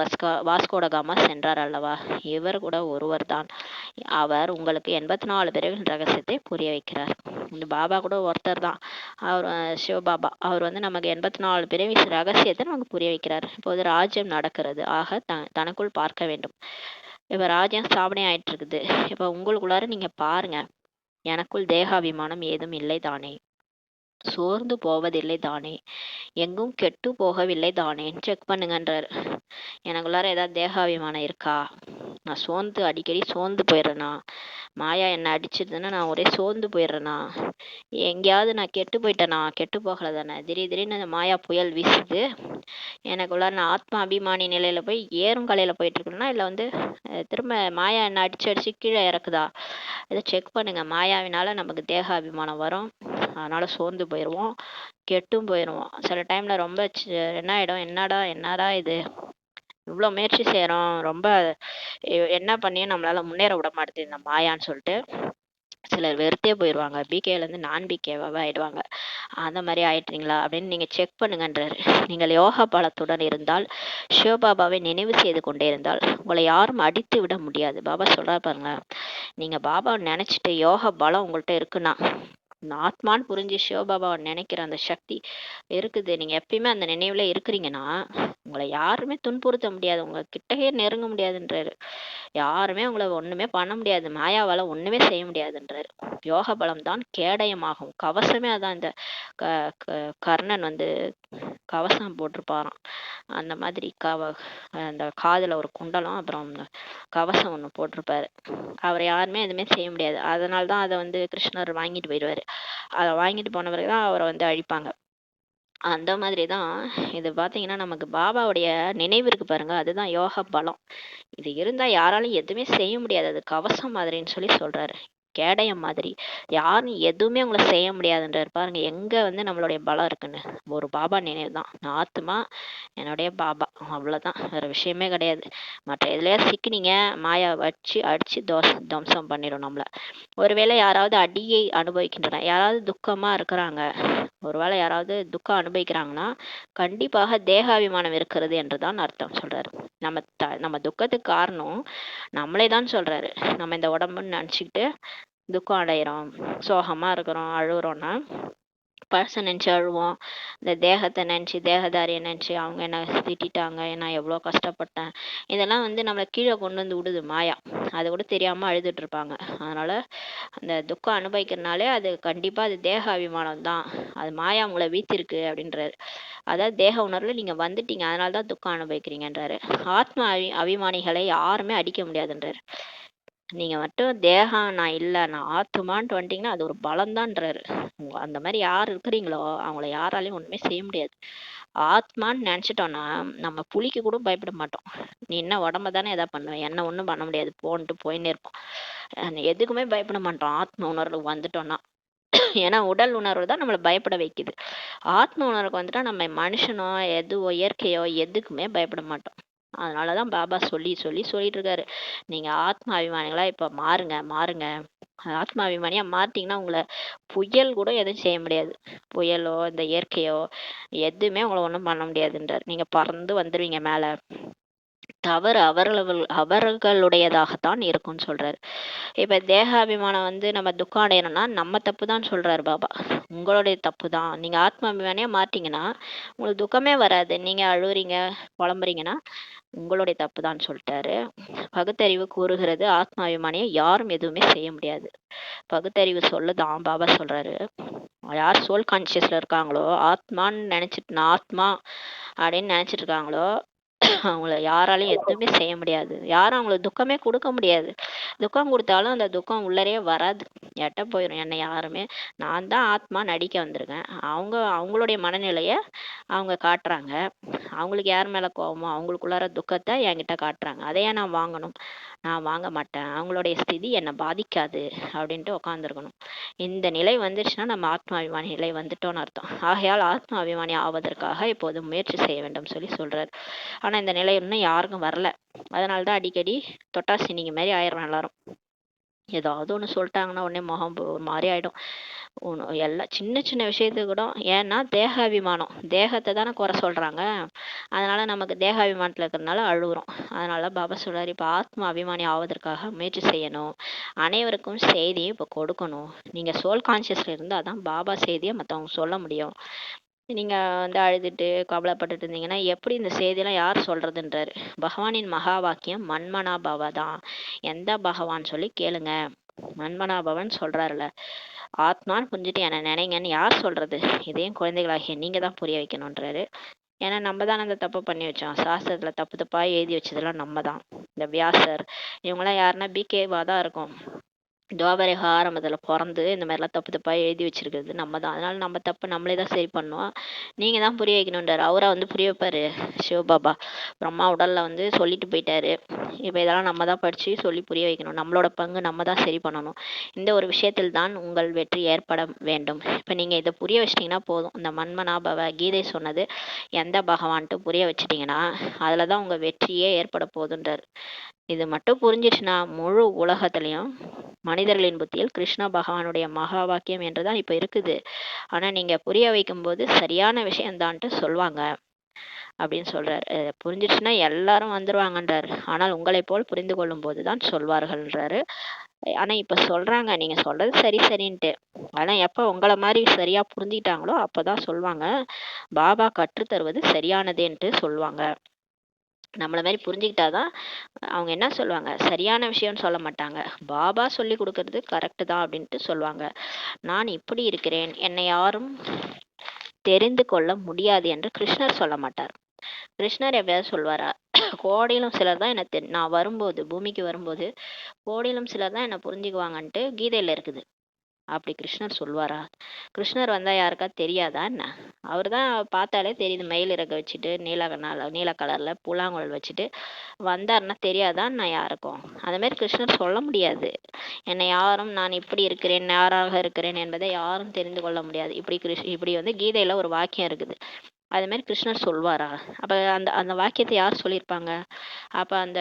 வாஸ்கோட காமா சென்றார் அல்லவா, இவர் கூட ஒருவர் தான். அவர் உங்களுக்கு 84 பிறவிகளின் ரகசியத்தை புரிய வைக்கிறார். இந்த பாபா கூட ஒருத்தர் தான், அவர் சிவபாபா. அவர் வந்து நமக்கு 84 பிறவி ரகசியத்தை நமக்கு புரிய வைக்கிறார். இப்போது ராஜ்யம் நடக்கிறது, ஆக தனக்குள் பார்க்க வேண்டும். இப்போ ராஜ்யம் ஸ்தாபனை ஆயிட்டு இருக்குது. இப்போ உங்களுக்குள்ளார நீங்க பாருங்க, எனக்குள் தேகாபிமானம் ஏதும் இல்லை தானே, சோர்ந்து போவதில்லை தானே, எங்கும் கெட்டு போகவில்லை தானேன்னு செக் பண்ணுங்கன்றார். எனக்குள்ளார ஏதாவது தேகாபிமானம் இருக்கா, நான் அடிக்கடி சோர்ந்து போயிடுறேனா, மாயா என்னை அடிச்சிருதுன்னா நான் ஒரே சோர்ந்து போயிடுறேனா, எங்கேயாவது நான் கெட்டு போயிட்டேனா, கெட்டு போகலை தானே, திடீர்னு அந்த மாயா புயல் வீசுது, எனக்குள்ளார நான் ஆத்மா அபிமானி நிலையில போய் ஏறும் கலையில போயிட்டு இருக்கேன்னா, இல்லை வந்து திரும்ப மாயா என்னை அடிச்சு கீழே இறக்குதா, இதை செக் பண்ணுங்க. மாயாவினால நமக்கு தேக அபிமானம் வரும், அதனால சோர்ந்து போயிடுவோம், கெட்டும் போயிடுவோம். சில டைம்ல ரொம்ப என்ன ஆயிடும், என்னடா இது இவ்வளோ முயற்சி செய்கிறோம், ரொம்ப என்ன பண்ணியும் நம்மளால முன்னேற விட மாட்டேது இந்த மாயான்னு சொல்லிட்டு சிலர் வெறுத்தே போயிடுவாங்க. பிகேலேருந்து நான் பிகேவாக ஆயிடுவாங்க. அந்த மாதிரி ஆயிட்டீங்களா அப்படின்னு நீங்கள் செக் பண்ணுங்கன்றாரு. நீங்கள் யோகா பலத்துடன் இருந்தால், சிவபாபாவை நினைவு செய்து கொண்டே இருந்தால் உங்களை யாரும் அடித்து விட முடியாது. பாபா சொல்கிறார் பாருங்க, நீங்கள் பாபாவை நினச்சிட்டு யோகா பலம் உங்கள்கிட்ட இருக்குன்னா, ஆத்மான்னு புரிஞ்சு சிவபாபாவை நினைக்கிற அந்த சக்தி இருக்குது, நீங்கள் எப்பயுமே அந்த நினைவில் இருக்கிறீங்கன்னா உங்களை யாருமே துன்புறுத்த முடியாது, உங்க கிட்டவே நெருங்க முடியாதுன்றாரு. யாருமே உங்களை ஒண்ணுமே பண்ண முடியாது, மாயாவால ஒண்ணுமே செய்ய முடியாதுன்றாரு. யோக பலம் தான் கேடயமாகும். கவசமே அதான். இந்த கர்ணன் வந்து கவசம் போட்டிருப்பாராம், அந்த மாதிரி அந்த காதுல ஒரு குண்டலம், அப்புறம் கவசம் ஒண்ணு போட்டிருப்பாரு. அவரை யாருமே எதுவுமே செய்ய முடியாது. அதனால்தான் அதை வந்து கிருஷ்ணர் வாங்கிட்டு போயிடுவாரு. அதை வாங்கிட்டு போன பிறகுதான் அவரை வந்து அழிப்பாங்க. அந்த மாதிரி தான் இது பார்த்தீங்கன்னா, நமக்கு பாபாவுடைய நினைவு இருக்கு பாருங்க, அதுதான் யோக பலம். இது இருந்தா யாராலும் எதுவுமே செய்ய முடியாது, அது கவசம் மாதிரின்னு சொல்லி சொல்றாரு, கேடயம் மாதிரி. யாரும் எதுவுமே உங்களை செய்ய முடியாதுன்றாரு. பாருங்க எங்க வந்து நம்மளுடைய பலம் இருக்குன்னு, ஒரு பாபா நினைவு தான். நான் ஆத்மா, என்னுடைய பாபா, அவ்வளவுதான், வேற விஷயமே கிடையாது. மற்ற எதுலயா சிக்கினீங்க, மாயா வச்சு அடிச்சு துவம்சம் பண்ணிடும் நம்மள. ஒருவேளை யாராவது அடியை அனுபவிக்கின்றன, யாராவது துக்கமா இருக்கிறாங்க, ஒருவேளை யாராவது துக்கம் அனுபவிக்கிறாங்கன்னா கண்டிப்பாக தேகாபிமானம் இருக்கிறது என்றுதான் அர்த்தம் சொல்றாரு. நம்ம துக்கத்துக்கு காரணம் நம்மளே தான் சொல்றாரு. நம்ம இந்த உடம்புன்னு நினைச்சுக்கிட்டு துக்கம் அடைகிறோம், சோகமா இருக்கிறோம், அழுகுறோம்னா பழசை நினச்சி அழுவோம், இந்த தேகத்தை நினச்சி, தேகதாரியை நினச்சி, அவங்க என்ன திட்டாங்க, நான் எவ்வளோ கஷ்டப்பட்டேன், இதெல்லாம் வந்து நம்மளை கீழே கொண்டு வந்து விடுது மாயா. அதை கூட தெரியாமல் அழுதுட்டு இருப்பாங்க. அதனால அந்த துக்கம் அனுபவிக்கிறதுனாலே அது கண்டிப்பாக அது தேக அபிமானம் தான், அது மாயா உங்களை வீத்திருக்கு அப்படின்றாரு. அதாவது தேக உணர்வில் நீங்கள் வந்துட்டீங்க, அதனால தான் துக்கம் அனுபவிக்கிறீங்கன்றாரு. ஆத்மா அபிமானிகளை யாருமே அடிக்க முடியாதுன்றாரு. நீங்க மட்டும் தேகம் நான் இல்லை, நான் ஆத்துமான்ட்டு வந்துட்டீங்கன்னா அது ஒரு பலம்தான்றாரு. அந்த மாதிரி யார் இருக்கிறீங்களோ அவங்கள யாராலையும் ஒண்ணுமே செய்ய முடியாது. ஆத்மான்னு நினைச்சிட்டோம்னா நம்ம புலிக்கு கூட பயப்பட மாட்டோம். நீ என்ன உடம்ப தானே எதா பண்ணுவேன், என்ன ஒண்ணும் பண்ண முடியாது போன்ட்டு போயின்னே இருப்போம். எதுக்குமே பயப்பட மாட்டோம் ஆத்ம உணர்வுக்கு வந்துட்டோம்னா. ஏன்னா உடல் உணர்வு தான் நம்மளை பயப்பட வைக்குது. ஆத்ம உணர்வுக்கு வந்துட்டா நம்ம மனுஷனோ எதுவோ இயற்கையோ எதுக்குமே பயப்பட மாட்டோம். அதனாலதான் பாபா சொல்லிட்டு இருக்காரு, நீங்க ஆத்மா அபிமானிகளா இப்ப மாறுங்க. ஆத்மா அபிமானியா மாட்டீங்கன்னா உங்களை புயல் கூட எதுவும் செய்ய முடியாது. புயலோ இந்த இயற்கையோ எதுவுமே உங்களை ஒண்ணும் பண்ண முடியாதுன்றார். நீங்க பறந்து வந்துருவீங்க மேல. தவறு அவர்களுடையதாகத்தான் இருக்கும்னு சொல்றாரு. இப்ப தேகாபிமானம் வந்து நம்ம துக்கம் அடையணும்னா நம்ம தப்பு தான் சொல்றாரு பாபா. உங்களுடைய தப்பு தான். நீங்க ஆத்மாபிமானியா மாட்டீங்கன்னா உங்களுக்கு துக்கமே வராது. நீங்க அழுவுறீங்க, புலம்புறீங்கன்னா உங்களுடைய தப்பு தான் சொல்லிட்டாரு. பகுத்தறிவு கூறுகிறது ஆத்மாபிமானியை யாரும் எதுவுமே செய்ய முடியாது. பகுத்தறிவு சொல்லுதான் பாபா சொல்றாரு, யார் சோல் கான்சியஸ்ல இருக்காங்களோ, ஆத்மான்னு நினைச்சிட்டு நான் ஆத்மா அப்படின்னு நினைச்சிட்டு இருக்காங்களோ, அவங்கள யாராலையும் எதுவுமே செய்ய முடியாது. யாரும் அவங்களுக்கு துக்கமே கொடுக்க முடியாது. துக்கம் கொடுத்தாலும் அந்த துக்கம் உள்ளரே வராது, எட்ட போயிடும். என்னை யாருமே, நான் தான் ஆத்மா நடிக்க வந்திருக்கேன். அவங்களுடைய மனநிலையை அவங்க காட்டுறாங்க. அவங்களுக்கு யார் மேலே கோவமோ அவங்களுக்குள்ளார துக்கத்தை என்கிட்ட காட்டுறாங்க. அதையே நான் வாங்கணும்? நான் வாங்க மாட்டேன். அவங்களுடைய ஸ்திதி என்னை பாதிக்காது அப்படின்ட்டு உட்காந்துருக்கணும். இந்த நிலை வந்துருச்சுன்னா நம்ம ஆத்மாபிமானி நிலை வந்துட்டோன்னு அர்த்தம். ஆகையால் ஆத்மாபிமானி ஆவதற்காக இப்போது முயற்சி செய்ய வேண்டும் சொல்லி சொல்றாரு. ஆனா இந்த நிலை இன்னும் யாருக்கும் வரல. அதனாலதான் அடிக்கடி தொட்டாசி நீங்க மாதிரி ஆயிடுறோம் எல்லாரும். ஏதாவது ஒன்று சொல்லிட்டாங்கன்னா உடனே முகம் ஒரு மாதிரி ஆயிடும். எல்லாம் சின்ன சின்ன விஷயத்துக்கு கூட. ஏன்னா தேகாபிமானம், தேகத்தை தானே குறை சொல்றாங்க. அதனால நமக்கு தேகாபிமானத்துல இருக்கிறதுனால அழுகுறோம். அதனால பாபா சொல்றாரு, இப்ப ஆத்மா அபிமானி ஆவதற்காக முயற்சி செய்யணும். அனைவருக்கும் செய்தியை இப்ப கொடுக்கணும். நீங்க சோல் கான்சியஸ்ல இருந்து அதான் பாபா செய்தியை மற்றவங்க சொல்ல முடியும். நீங்க வந்து அழுதுட்டு கவலைப்பட்டுட்டு இருந்தீங்கன்னா எப்படி இந்த செய்தியெல்லாம் யார் சொல்றதுன்றாரு. பகவானின் மகா வாக்கியம் மன்மனா பவ தான். எந்த பகவான் சொல்லி கேளுங்க. மன்மனா பவன் சொல்றாருல, ஆத்மான்னு புரிஞ்சுட்டு என்ன நினைங்கன்னு யார் சொல்றது? இதையும் குழந்தைகளாகிய நீங்க தான் புரிய வைக்கணுன்றாரு. ஏன்னா நம்ம தானே அந்த தப்பு பண்ணி வச்சோம். சாஸ்திரத்துல தப்பு தப்பா எழுதி வச்சதெல்லாம் நம்ம தான். இந்த வியாசர் இவங்கெல்லாம் யாருன்னா பிகேவா தான் இருக்கும். துவாபரக ஆரம்பத்துல பிறந்து இந்த மாதிரிலாம் தப்பு தப்பா எழுதி வச்சிருக்கிறது நம்ம தான். அதனால நம்ம தப்பு நம்மளே தான் சரி பண்ணுவோம். நீங்க தான் புரிய வைக்கணுன்றாரு. அவரா வந்து புரிய வைப்பாரு சிவபாபா. பிரம்மா உடல்ல வந்து சொல்லிட்டு போயிட்டாரு. இப்ப இதெல்லாம் நம்ம தான் படிச்சு சொல்லி புரிய வைக்கணும். நம்மளோட பங்கு நம்ம தான் சரி பண்ணணும். இந்த ஒரு விஷயத்தில் தான் உங்கள் வெற்றி ஏற்பட வேண்டும். இப்ப நீங்க இதை புரிய வச்சிட்டீங்கன்னா போதும். இந்த மன்மனாபவ கீதை சொன்னது எந்த பகவான்ட்டு புரிய வச்சிட்டீங்கன்னா அதுலதான் உங்க வெற்றியே ஏற்பட போகுதுன்றாரு. இது மட்டும் புரிஞ்சிச்சுன்னா முழு உலகத்திலையும் மனிதர்களின் புத்தியில் கிருஷ்ண பகவானுடைய மகா வாக்கியம் என்றுதான் இப்ப இருக்குது. ஆனா நீங்க புரிய வைக்கும் போது சரியான விஷயம்தான்ட்டு சொல்லுவாங்க அப்படின்னு சொல்றாரு. புரிஞ்சிச்சுன்னா எல்லாரும் வந்துருவாங்கன்றாரு. ஆனால் உங்களை போல் புரிந்து கொள்ளும் போதுதான் சொல்வார்கள்ன்றாரு. ஆனா இப்ப சொல்றாங்க நீங்க சொல்றது சரி சரின்ட்டு. ஆனா எப்ப உங்களை மாதிரி சரியா புரிஞ்சுக்கிட்டாங்களோ அப்பதான் சொல்லுவாங்க பாபா கற்று தருவது சரியானதேன்ட்டு சொல்லுவாங்க. நம்மள மாதிரி புரிஞ்சுக்கிட்டாதான் அவங்க என்ன சொல்லுவாங்க, சரியான விஷயம்னு சொல்ல மாட்டாங்க. பாபா சொல்லி கொடுக்கறது கரெக்டு தான் அப்படின்ட்டு சொல்லுவாங்க. நான் இப்படி இருக்கிறேன், என்னை யாரும் தெரிந்து கொள்ள முடியாது என்று கிருஷ்ணர் சொல்ல மாட்டார். கிருஷ்ணர் எப்பயாவது சொல்வாரா? கோடியிலும் சிலர் தான் என்ன நான் வரும்போது பூமிக்கு வரும்போது கோடியிலும் சிலர் தான் என்ன புரிஞ்சுக்குவாங்கன்ட்டு கீதையில இருக்குது. அப்படி கிருஷ்ணர் சொல்வாரா? கிருஷ்ணர் வந்தா யாருக்கா தெரியாதா என்ன? அவர் தான் பார்த்தாலே தெரியுது, மயில் இறக்க வச்சுட்டு நீல கலர்ல புல்லாங்குழல் வச்சுட்டு வந்தாருன்னா தெரியாதா நான் யாருக்கும்? அந்த மாதிரி கிருஷ்ணர் சொல்ல முடியாது. என்னை யாரும் நான் இப்படி இருக்கிறேன், யாராக இருக்கிறேன் என்பதை யாரும் தெரிந்து கொள்ள முடியாது. இப்படி வந்து கீதையில ஒரு வாக்கியம் இருக்குது. அது மாதிரி கிருஷ்ணர் சொல்வாரா? அப்ப அந்த அந்த வாக்கியத்தை யார் சொல்லியிருப்பாங்க? அப்ப அந்த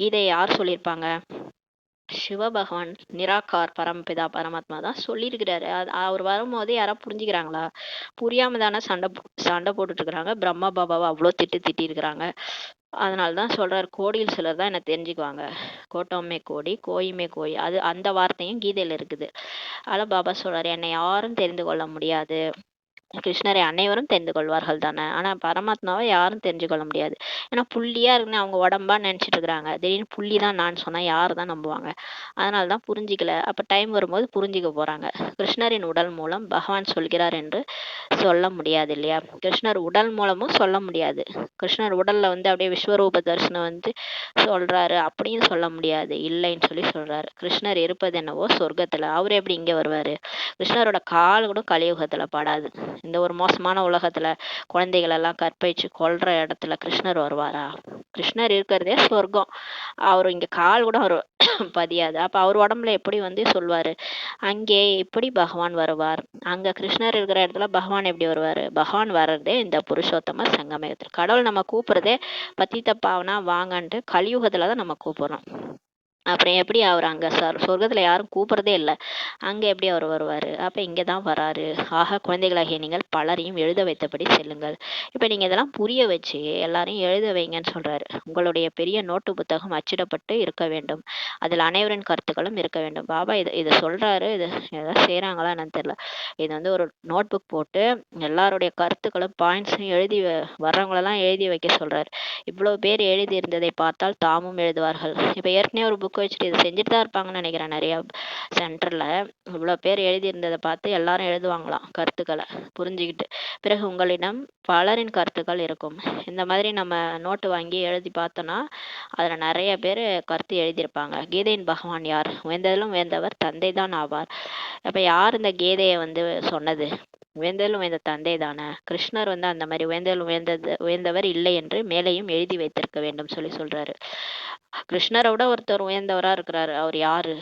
கீதையை யார் சொல்லியிருப்பாங்க? சிவபகவான் நிராகார் பரமபிதா பரமாத்மா தான் சொல்லியிருக்கிறாரு. அவர் வரும்போது யாரா புரிஞ்சுக்கிறாங்களா? புரியாம தானே சண்டை போட்டுட்டு இருக்கிறாங்க. பிரம்மா பாபாவை அவ்வளோ திட்டி இருக்கிறாங்க. அதனாலதான் சொல்றாரு, கோடியில் சிலர் தான் என்ன தெரிஞ்சுக்குவாங்க. கோட்டமே கோடி கோயுமே கோய், அது அந்த வார்த்தையும் கீதையில இருக்குது. ஆனா பாபா சொல்றாரு, என்னை யாரும் தெரிந்து கொள்ள முடியாது. கிருஷ்ணரை அனைவரும் தெரிந்து கொள்வார்கள் தானே. ஆனா பரமாத்மாவை யாரும் தெரிஞ்சு கொள்ள முடியாது. ஏன்னா புள்ளியா இருக்குன்னு அவங்க உடம்பா நினைச்சிட்டு இருக்கிறாங்க. திடீர்னு புள்ளி தான் நான் சொன்னா யாரு தான் நம்புவாங்க? அதனாலதான் புரிஞ்சிக்கல. அப்ப டைம் வரும்போது புரிஞ்சுக்க போறாங்க. கிருஷ்ணரின் உடல் மூலம் பகவான் சொல்கிறார் என்று சொல்ல முடியாது இல்லையா? கிருஷ்ணர் உடல் மூலமும் சொல்ல முடியாது. கிருஷ்ணர் உடல்ல வந்து அப்படியே விஸ்வரூப தரிசனம் வந்து சொல்றாரு அப்படின்னு சொல்ல முடியாது. இல்லைன்னு சொல்லி சொல்றாரு. கிருஷ்ணர் இருப்பது என்னவோ சொர்க்கத்துல. அவரு எப்படி இங்க வருவாரு? கிருஷ்ணரோட கால் கூட கலியுகத்துல படாது. இந்த ஒரு மோசமான உலகத்துல குழந்தைகள் எல்லாம் கற்பழிச்சு கொல்ற இடத்துல கிருஷ்ணர் வருவாரா? கிருஷ்ணர் இருக்கிறதே சொர்க்கம். அவரு இங்க கால் கூட அவரு பதியாது. அப்ப அவர் உடம்புல எப்படி வந்து சொல்வாரு? அங்கே எப்படி பகவான் வருவார்? அங்க கிருஷ்ணர் இருக்கிற இடத்துல பகவான் எப்படி வருவாரு? பகவான் வர்றதே இந்த புருஷோத்தம சங்கமயத்தில். கடவுள் நம்ம கூப்பிடுறதே பத்தித்த பாவனா வாங்கன்ட்டு கலியுகத்துலதான் நம்ம கூப்பிடுறோம். அப்புறம் எப்படி அவர் அங்க சொர்க்கத்துல யாரும் கூப்பிடுறதே இல்லை, அங்க எப்படி அவர் வருவாரு? அப்ப இங்கதான் வராரு. ஆக குழந்தைகளாகிய நீங்கள் பலரையும் எழுத வைத்தபடி செல்லுங்கள். இப்ப நீங்க இதெல்லாம் புரிய வச்சு எல்லாரையும் எழுத வைங்கன்னு சொல்றாரு. உங்களுடைய பெரிய நோட்டு புத்தகம் அச்சிடப்பட்டு இருக்க வேண்டும். அதில் அனைவரின் கருத்துக்களும் இருக்க வேண்டும். பாபா இதை சொல்றாரு. இது ஏதாவது செய்யறாங்களா என்னன்னு தெரியல. இது வந்து ஒரு நோட் புக் போட்டு எல்லாருடைய கருத்துக்களும் பாயிண்ட்ஸையும் எழுதி வர்றவங்களெல்லாம் எழுதி வைக்க சொல்றாரு. இவ்வளவு பேர் எழுதி இருந்ததை பார்த்தால் தாமும் எழுதுவார்கள். இப்ப ஏற்கனவே ஒரு புக் ஊக்குவிச்சுட்டு இது செஞ்சுட்டு தான் இருப்பாங்கன்னு நினைக்கிறேன். நிறையா சென்டரில் இவ்வளோ பேர் எழுதியிருந்ததை பார்த்து எல்லாரும் எழுதுவாங்களாம் கருத்துக்களை புரிஞ்சுக்கிட்டு. பிறகு உங்களிடம் பலரின் கருத்துக்கள் இருக்கும். இந்த மாதிரி நம்ம நோட்டு வாங்கி எழுதி பார்த்தோன்னா அதில் நிறைய பேர் கருத்து எழுதியிருப்பாங்க. கீதையின் பகவான் யார்? உயர்ந்ததிலும் உயர்ந்தவர் தந்தை தான் ஆவார். அப்போ யார் இந்த கீதையை சொன்னது? உயர்ந்ததிலும் உயர்ந்த தந்தை தானே. கிருஷ்ணர் அந்த மாதிரி உயர்ந்ததிலும் உயர்ந்தவர் இல்லை என்று மேலேயும் எழுதி வைத்திருக்க வேண்டும் சொல்றாரு. கிருஷ்ணரை விட ஒருத்தர் உயர்ந்தவரா இருக்கிறாரு. அவர் யாரு?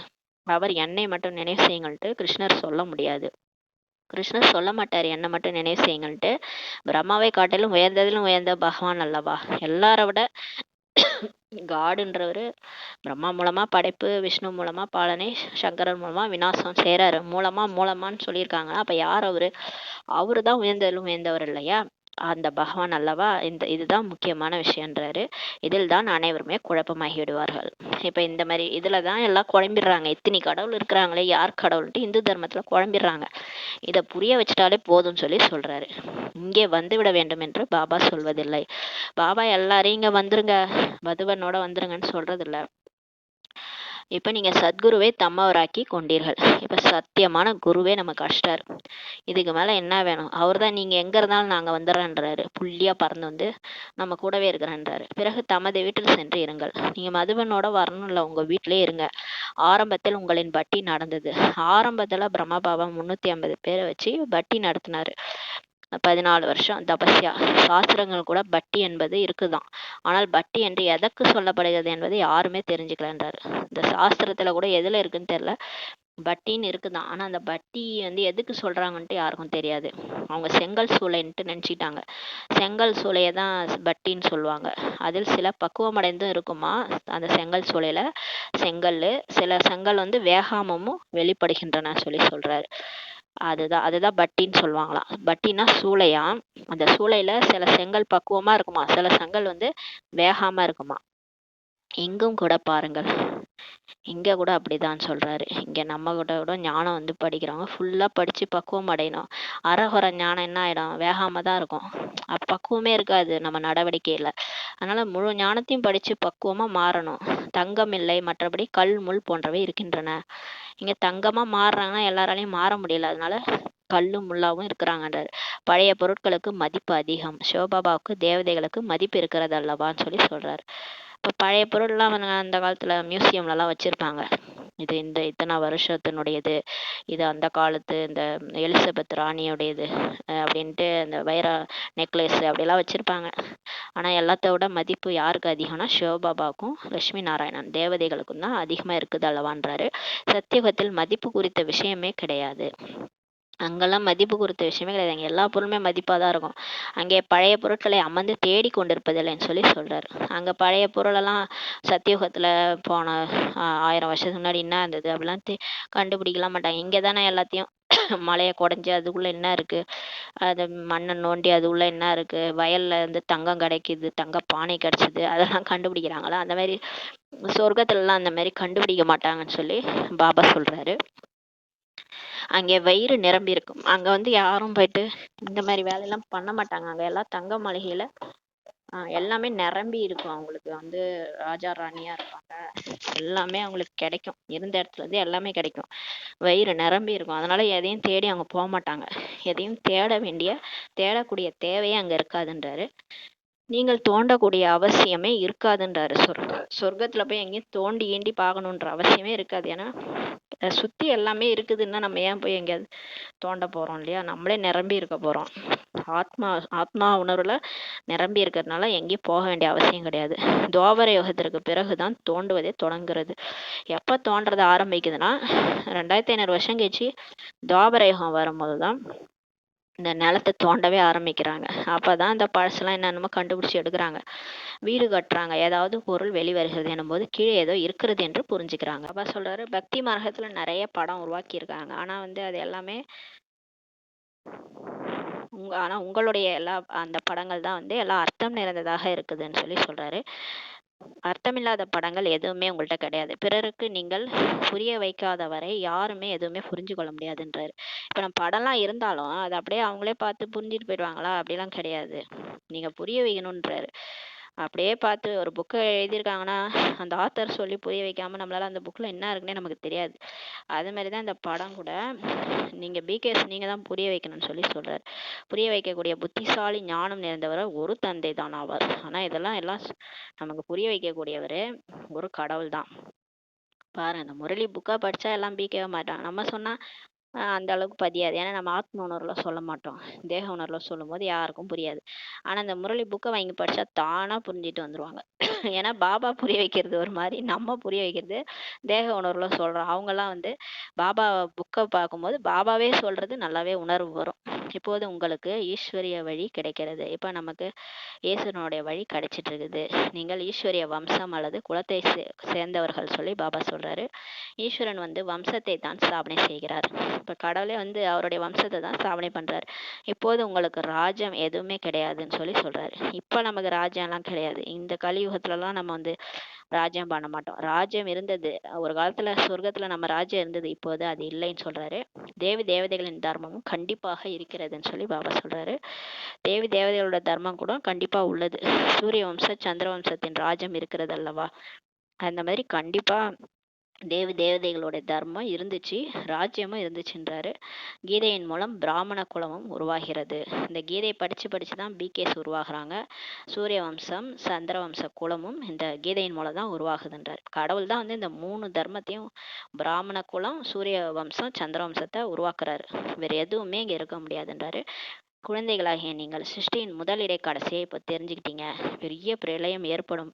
அவர் என்னை மட்டும் நினைவு செய்யுங்கள்ட்டு கிருஷ்ணர் சொல்ல முடியாது. கிருஷ்ணர் சொல்ல மாட்டார் என்னை மட்டும் நினைவு செய்யுங்கள்ட்டு. பிரம்மாவை காட்டிலும் உயர்ந்ததிலும் உயர்ந்த பகவான் அல்லவா. எல்லாரை விட காடுன்றவர் பிரம்மா மூலமா படைப்பு, விஷ்ணு மூலமா பாலனை, சங்கரன் மூலமா விநாசம் செய்கிறாரு. மூலமான்னு சொல்லியிருக்காங்க. அப்போ யார் அவரு? அவரு தான் உயர்ந்ததிலும் உயர்ந்தவர் இல்லையா? அந்த பகவான் அல்லவா. இதுதான் முக்கியமான விஷயன்றாரு. இதில் தான் அனைவருமே குழப்பமாகி விடுவார்கள். இப்போ இந்த மாதிரி இதில் தான் எல்லாம் குழம்பிடுறாங்க. இத்தனை கடவுள் இருக்கிறாங்களே, யார் கடவுள்ன்ட்டு இந்து தர்மத்தில் குழம்பிடுறாங்க. இதை புரிய வச்சுட்டாலே போதும்னு சொல்றாரு. இங்கே வந்து விட வேண்டும் என்று பாபா சொல்வதில்லை. பாபா எல்லாரையும் இங்கே வந்துருங்க, மதுபனோட வந்துருங்கன்னு சொல்றதில்ல. இப்போ நீங்கள் சத்குருவை தம்மவராக்கி கொண்டீர்கள். இப்போ சத்தியமான குருவே நம்ம கஷ்டார். இதுக்கு மேலே என்ன வேணும்? அவர் தான் நீங்கள் எங்கே இருந்தாலும் நாங்கள் வந்துடுறேன்றாரு. புள்ளியாக பறந்து நம்ம கூடவே இருக்கிறேன்றாரு. பிறகு தமது வீட்டில் சென்று இருங்கள். நீங்கள் மதுபனோட வரணும்ல, உங்கள் வீட்டிலே இருங்க. ஆரம்பத்தில் உங்களின் பட்டி நடந்தது. ஆரம்பத்தில் பிரம்மபாபா 350 பேரை வச்சு பட்டி நடத்தினாரு. 14 வருஷம் தபஸ்யா. சாஸ்திரங்கள் கூட பட்டி என்பது இருக்குதான். ஆனால் பட்டி என்று எதற்கு சொல்லப்படுகிறது என்பதை யாருமே தெரிஞ்சுக்கலன்றாரு. இந்த சாஸ்திரத்துல கூட எதுல இருக்குன்னு தெரியல, பட்டின்னு இருக்குதான். ஆனா அந்த பட்டி எதுக்கு சொல்றாங்கன்ட்டு யாருக்கும் தெரியாது. அவங்க செங்கல் சூளைன்ட்டு நினைச்சிட்டாங்க. செங்கல் சூளையை தான் பட்டின்னு சொல்லுவாங்க. அதில் சில பக்குவமடைந்தும் இருக்குமா அந்த செங்கல் சூளையில. சில செங்கல் வேகாமமும் வெளிப்படுகின்றன சொல்றாரு. அதுதான் பட்டின்னு சொல்லுவாங்களாம். பட்டினா சூளையா. அந்த சூளையில சில செங்கல் பக்குவமா இருக்குமா, சில செங்கல் வேகாம இருக்குமா. இங்கும் கூட பாருங்கள், இங்க கூட அப்படிதான் சொல்றாரு. இங்க நம்ம கூட ஞானம் படிக்கிறவங்க ஃபுல்லா படிச்சு பக்குவம் அடையணும். அறகுறை ஞானம் என்ன ஆயிடும்? வேகாம தான் இருக்கும். பக்குவமே இருக்காது நம்ம நடவடிக்கையில. அதனால முழு ஞானத்தையும் படிச்சு பக்குவமா மாறணும். தங்கம் இல்லை, மற்றபடி கல் முள் போன்றவை இருக்கின்றன. இங்க தங்கமா மாறுறாங்கன்னா எல்லாராலையும் மாற முடியல. அதனால கல்லும் முள்ளாவும் இருக்கிறாங்கன்றாரு. பழைய பொருட்களுக்கு மதிப்பு அதிகம். சிவபாபாவுக்கு தேவதைகளுக்கு மதிப்பு இருக்கிறது அல்லவான்னு சொல்றாரு. இப்போ பழைய பொருள்லாம் அந்த காலத்துல மியூசியம்லலாம் வச்சிருப்பாங்க. இது இத்தனை வருஷத்தினுடையது, இது அந்த காலத்து இந்த எலிசபெத் ராணியுடையது அப்படின்ட்டு அந்த வைர நெக்லஸ் அப்படிலாம் வச்சிருப்பாங்க. ஆனா எல்லாத்த விட மதிப்பு யாருக்கு அதிகம்னா சிவபாபாவுக்கும் லட்சுமி நாராயணன் தேவதைகளுக்கும் தான் அதிகமா இருக்குது அல்லவான்றாரு. சத்தியுகத்தில் மதிப்பு குறித்த விஷயமே கிடையாது. அங்கெல்லாம் மதிப்பு குறித்த விஷயமே கிடையாது. அங்கே எல்லா பொருளுமே மதிப்பாக தான் இருக்கும். அங்கே பழைய பொருட்களை அமர்ந்து தேடி கொண்டிருப்பதில்லைன்னு சொல்றாரு. அங்கே பழைய பொருளெல்லாம் சத்தியுகத்தில் போன 1000 வருஷத்துக்கு முன்னாடி என்ன இருந்தது அப்படிலாம் கண்டுபிடிக்கலாம் மாட்டாங்க. இங்கே தானே எல்லாத்தையும் மலையை குடஞ்சி அதுக்குள்ள என்ன இருக்கு, அது மண்ணை நோண்டி அதுக்குள்ள என்ன இருக்கு, வயல்ல தங்கம் கிடைக்குது, தங்க பானை கிடைச்சிது, அதெல்லாம் கண்டுபிடிக்கிறாங்களா? அந்த மாதிரி சொர்க்கத்துலலாம் அந்த மாதிரி கண்டுபிடிக்க மாட்டாங்கன்னு பாபா சொல்றாரு. அங்கே வயிறு நிரம்பி இருக்கும். அங்க யாரும் போயிட்டு இந்த மாதிரி வேலையெல்லாம் பண்ண மாட்டாங்க. அங்க எல்லாம் தங்க மாளிகையில எல்லாமே நிரம்பி இருக்கும். அவங்களுக்கு ராஜா ராணியா இருப்பாங்க. எல்லாமே அவங்களுக்கு கிடைக்கும். இருந்த இடத்துல இருந்து எல்லாமே கிடைக்கும். வயிறு நிரம்பி இருக்கும். அதனால எதையும் தேடி அவங்க போக மாட்டாங்க. எதையும் தேடக்கூடிய தேவையே அங்க இருக்காதுன்றாரு. நீங்கள் தோண்டக்கூடிய அவசியமே இருக்காதுன்றாரு. சொர்க்கத்துல போய் எங்கேயும் தோண்டி ஏண்டி பார்க்கணுன்ற அவசியமே இருக்காது. ஏன்னா சுத்தி எல்லாமே இருக்குதுன்னா நம்ம ஏன் போய் எங்கேயாவது தோண்ட போறோம் இல்லையா? நம்மளே நிரம்பி இருக்க போறோம். ஆத்மா உணர்வுல நிரம்பி இருக்கிறதுனால எங்கேயும் போக வேண்டிய அவசியம் கிடையாது. துவாபர யுகத்திற்கு பிறகுதான் தோண்டுவதே தொடங்குறது. எப்ப தோன்றதை ஆரம்பிக்குதுன்னா 2500 வருஷம் கழிச்சு துவாபர யுகம் வரும்போதுதான் இந்த நிலத்தை தோண்டவே ஆரம்பிக்கிறாங்க. அப்பதான் இந்த பழசெல்லாம் என்னென்னமோ கண்டுபிடிச்சு எடுக்கிறாங்க. வீடு கட்டுறாங்க. ஏதாவது பொருள் வெளிவருகிறது என்னும்போது கீழே ஏதோ இருக்கிறது என்று புரிஞ்சுக்கிறாங்க. அப்ப சொல்றாரு, பக்தி மார்க்கத்துல நிறைய படம் உருவாக்கி இருக்காங்க. ஆனா அது எல்லாமே ஆனா உங்களுடைய அந்த படங்கள் தான் எல்லாம் அர்த்தம் நிறைந்ததாக இருக்குதுன்னு சொல்றாரு. அர்த்தமில்லாத படங்கள் எதுவுமே உங்கள்கிட்ட கிடையாது. பிறருக்கு நீங்கள் புரிய வைக்காத வரை யாருமே எதுவுமே புரிஞ்சு கொள்ள முடியாதுன்றாரு. இப்ப நம்ம படம்லாம் இருந்தாலும் அதை அப்படியே அவங்களே பார்த்து புரிஞ்சுட்டு போயிடுவாங்களா? அப்படிலாம் கிடையாது. நீங்க புரிய வைக்கணும்ன்றாரு. அப்படியே பார்த்து ஒரு புக்கை எழுதியிருக்காங்கன்னா அந்த ஆத்தர் சொல்லி புரிய வைக்காம நம்மளால அந்த புக்கில் என்ன இருக்குன்னே நமக்கு தெரியாது. அது மாதிரி தான் இந்த படம் கூட. நீங்கள் பிகேஎஸ் நீங்கள் தான் புரிய வைக்கணும்னு சொல்லி சொல்கிறார். புரிய வைக்கக்கூடிய புத்திசாலி ஞானம் நிறைந்தவர் ஒரு தந்தை தான் ஆவார். ஆனால் இதெல்லாம் எல்லாம் நமக்கு புரிய வைக்கக்கூடியவர் ஒரு கடவுள் தான். பாருங்க, இந்த முரளி புக்கா படிச்சா எல்லாம் பிகேவ மாட்டாங்க. நம்ம சொன்னா அந்த அளவுக்கு பதியாது. ஏன்னா நம்ம ஆத்ம உணர்வுல சொல்ல மாட்டோம். தேக உணர்வுல சொல்லும்போது யாருக்கும் புரியாது. ஆனா இந்த முரளி புக்கை வாங்கி படிச்சா தானா புரிஞ்சுட்டு வந்துருவாங்க. ஏன்னா பாபா புரிய வைக்கிறது ஒரு மாதிரி, நம்ம புரிய வைக்கிறது தேக உணர்வுல சொல்றோம். அவங்கெல்லாம் பாபா புக்கை பார்க்கும்போது பாபாவே சொல்றது நல்லாவே உணர்வு வரும். இப்போது உங்களுக்கு ஈஸ்வரிய வழி கிடைக்கிறது. இப்ப நமக்கு இயேசுனுடைய வழி கிடைச்சிட்டு இருக்குது. நீங்கள் ஈஸ்வரிய வம்சம் அல்லது குலத்தை சேர்ந்தவர்கள் சொல்லி பாபா சொல்றாரு. ஈஸ்வரன் வம்சத்தை தான் ஸ்தாபனை செய்கிறார். இப்ப கடவுளே அவருடைய வம்சத்தை தான் ஸ்தாபனை பண்றாரு. இப்போது உங்களுக்கு ராஜ்யம் எதுவுமே கிடையாதுன்னு சொல்லி சொல்றாரு. இப்ப நமக்கு ராஜ்யம்லாம் கிடையாது. இந்த கலியுகத்துலலாம் நம்ம ராஜ்யம் பண்ண மாட்டோம். ராஜ்யம் இருந்தது ஒரு காலத்துல, சொர்க்கத்துல நம்ம ராஜ்யம் இருந்தது. இப்போது அது இல்லைன்னு சொல்றாரு. தேவி தேவதைகளின் தர்மமும் கண்டிப்பாக இருக்கிறதுன்னு சொல்லி பாபா சொல்றாரு. தேவி தேவதைகளோட தர்மம் கூட கண்டிப்பா உள்ளது. சூரிய வம்ச சந்திர வம்சத்தின் ராஜ்யம் இருக்கிறது அல்லவா, அந்த மாதிரி கண்டிப்பா தேவி தேவதைகளோட தர்மம் இருந்துச்சு, ராஜ்யமும் இருந்துச்சுன்றாரு. கீதையின் மூலம் பிராமண குலமும் உருவாகிறது. இந்த கீதையை படிச்சு படிச்சு தான் பிகேஸ் உருவாகிறாங்க. சூரிய வம்சம் சந்திர வம்ச குலமும் இந்த கீதையின் மூலம் தான் உருவாகுதுன்றார். கடவுள் தான் இந்த 3 தர்மத்தையும், பிராமண குலம், சூரிய வம்சம், சந்திர வம்சத்தை உருவாக்குறாரு. வேற எதுவுமே இங்க இருக்க முடியாதுன்றாரு. குழந்தைகளாகிய நீங்கள் சிருஷ்டியின் முதல் இடை கடைசியை இப்போ தெரிஞ்சுக்கிட்டீங்க. பெரிய பிரளயம் ஏற்படும்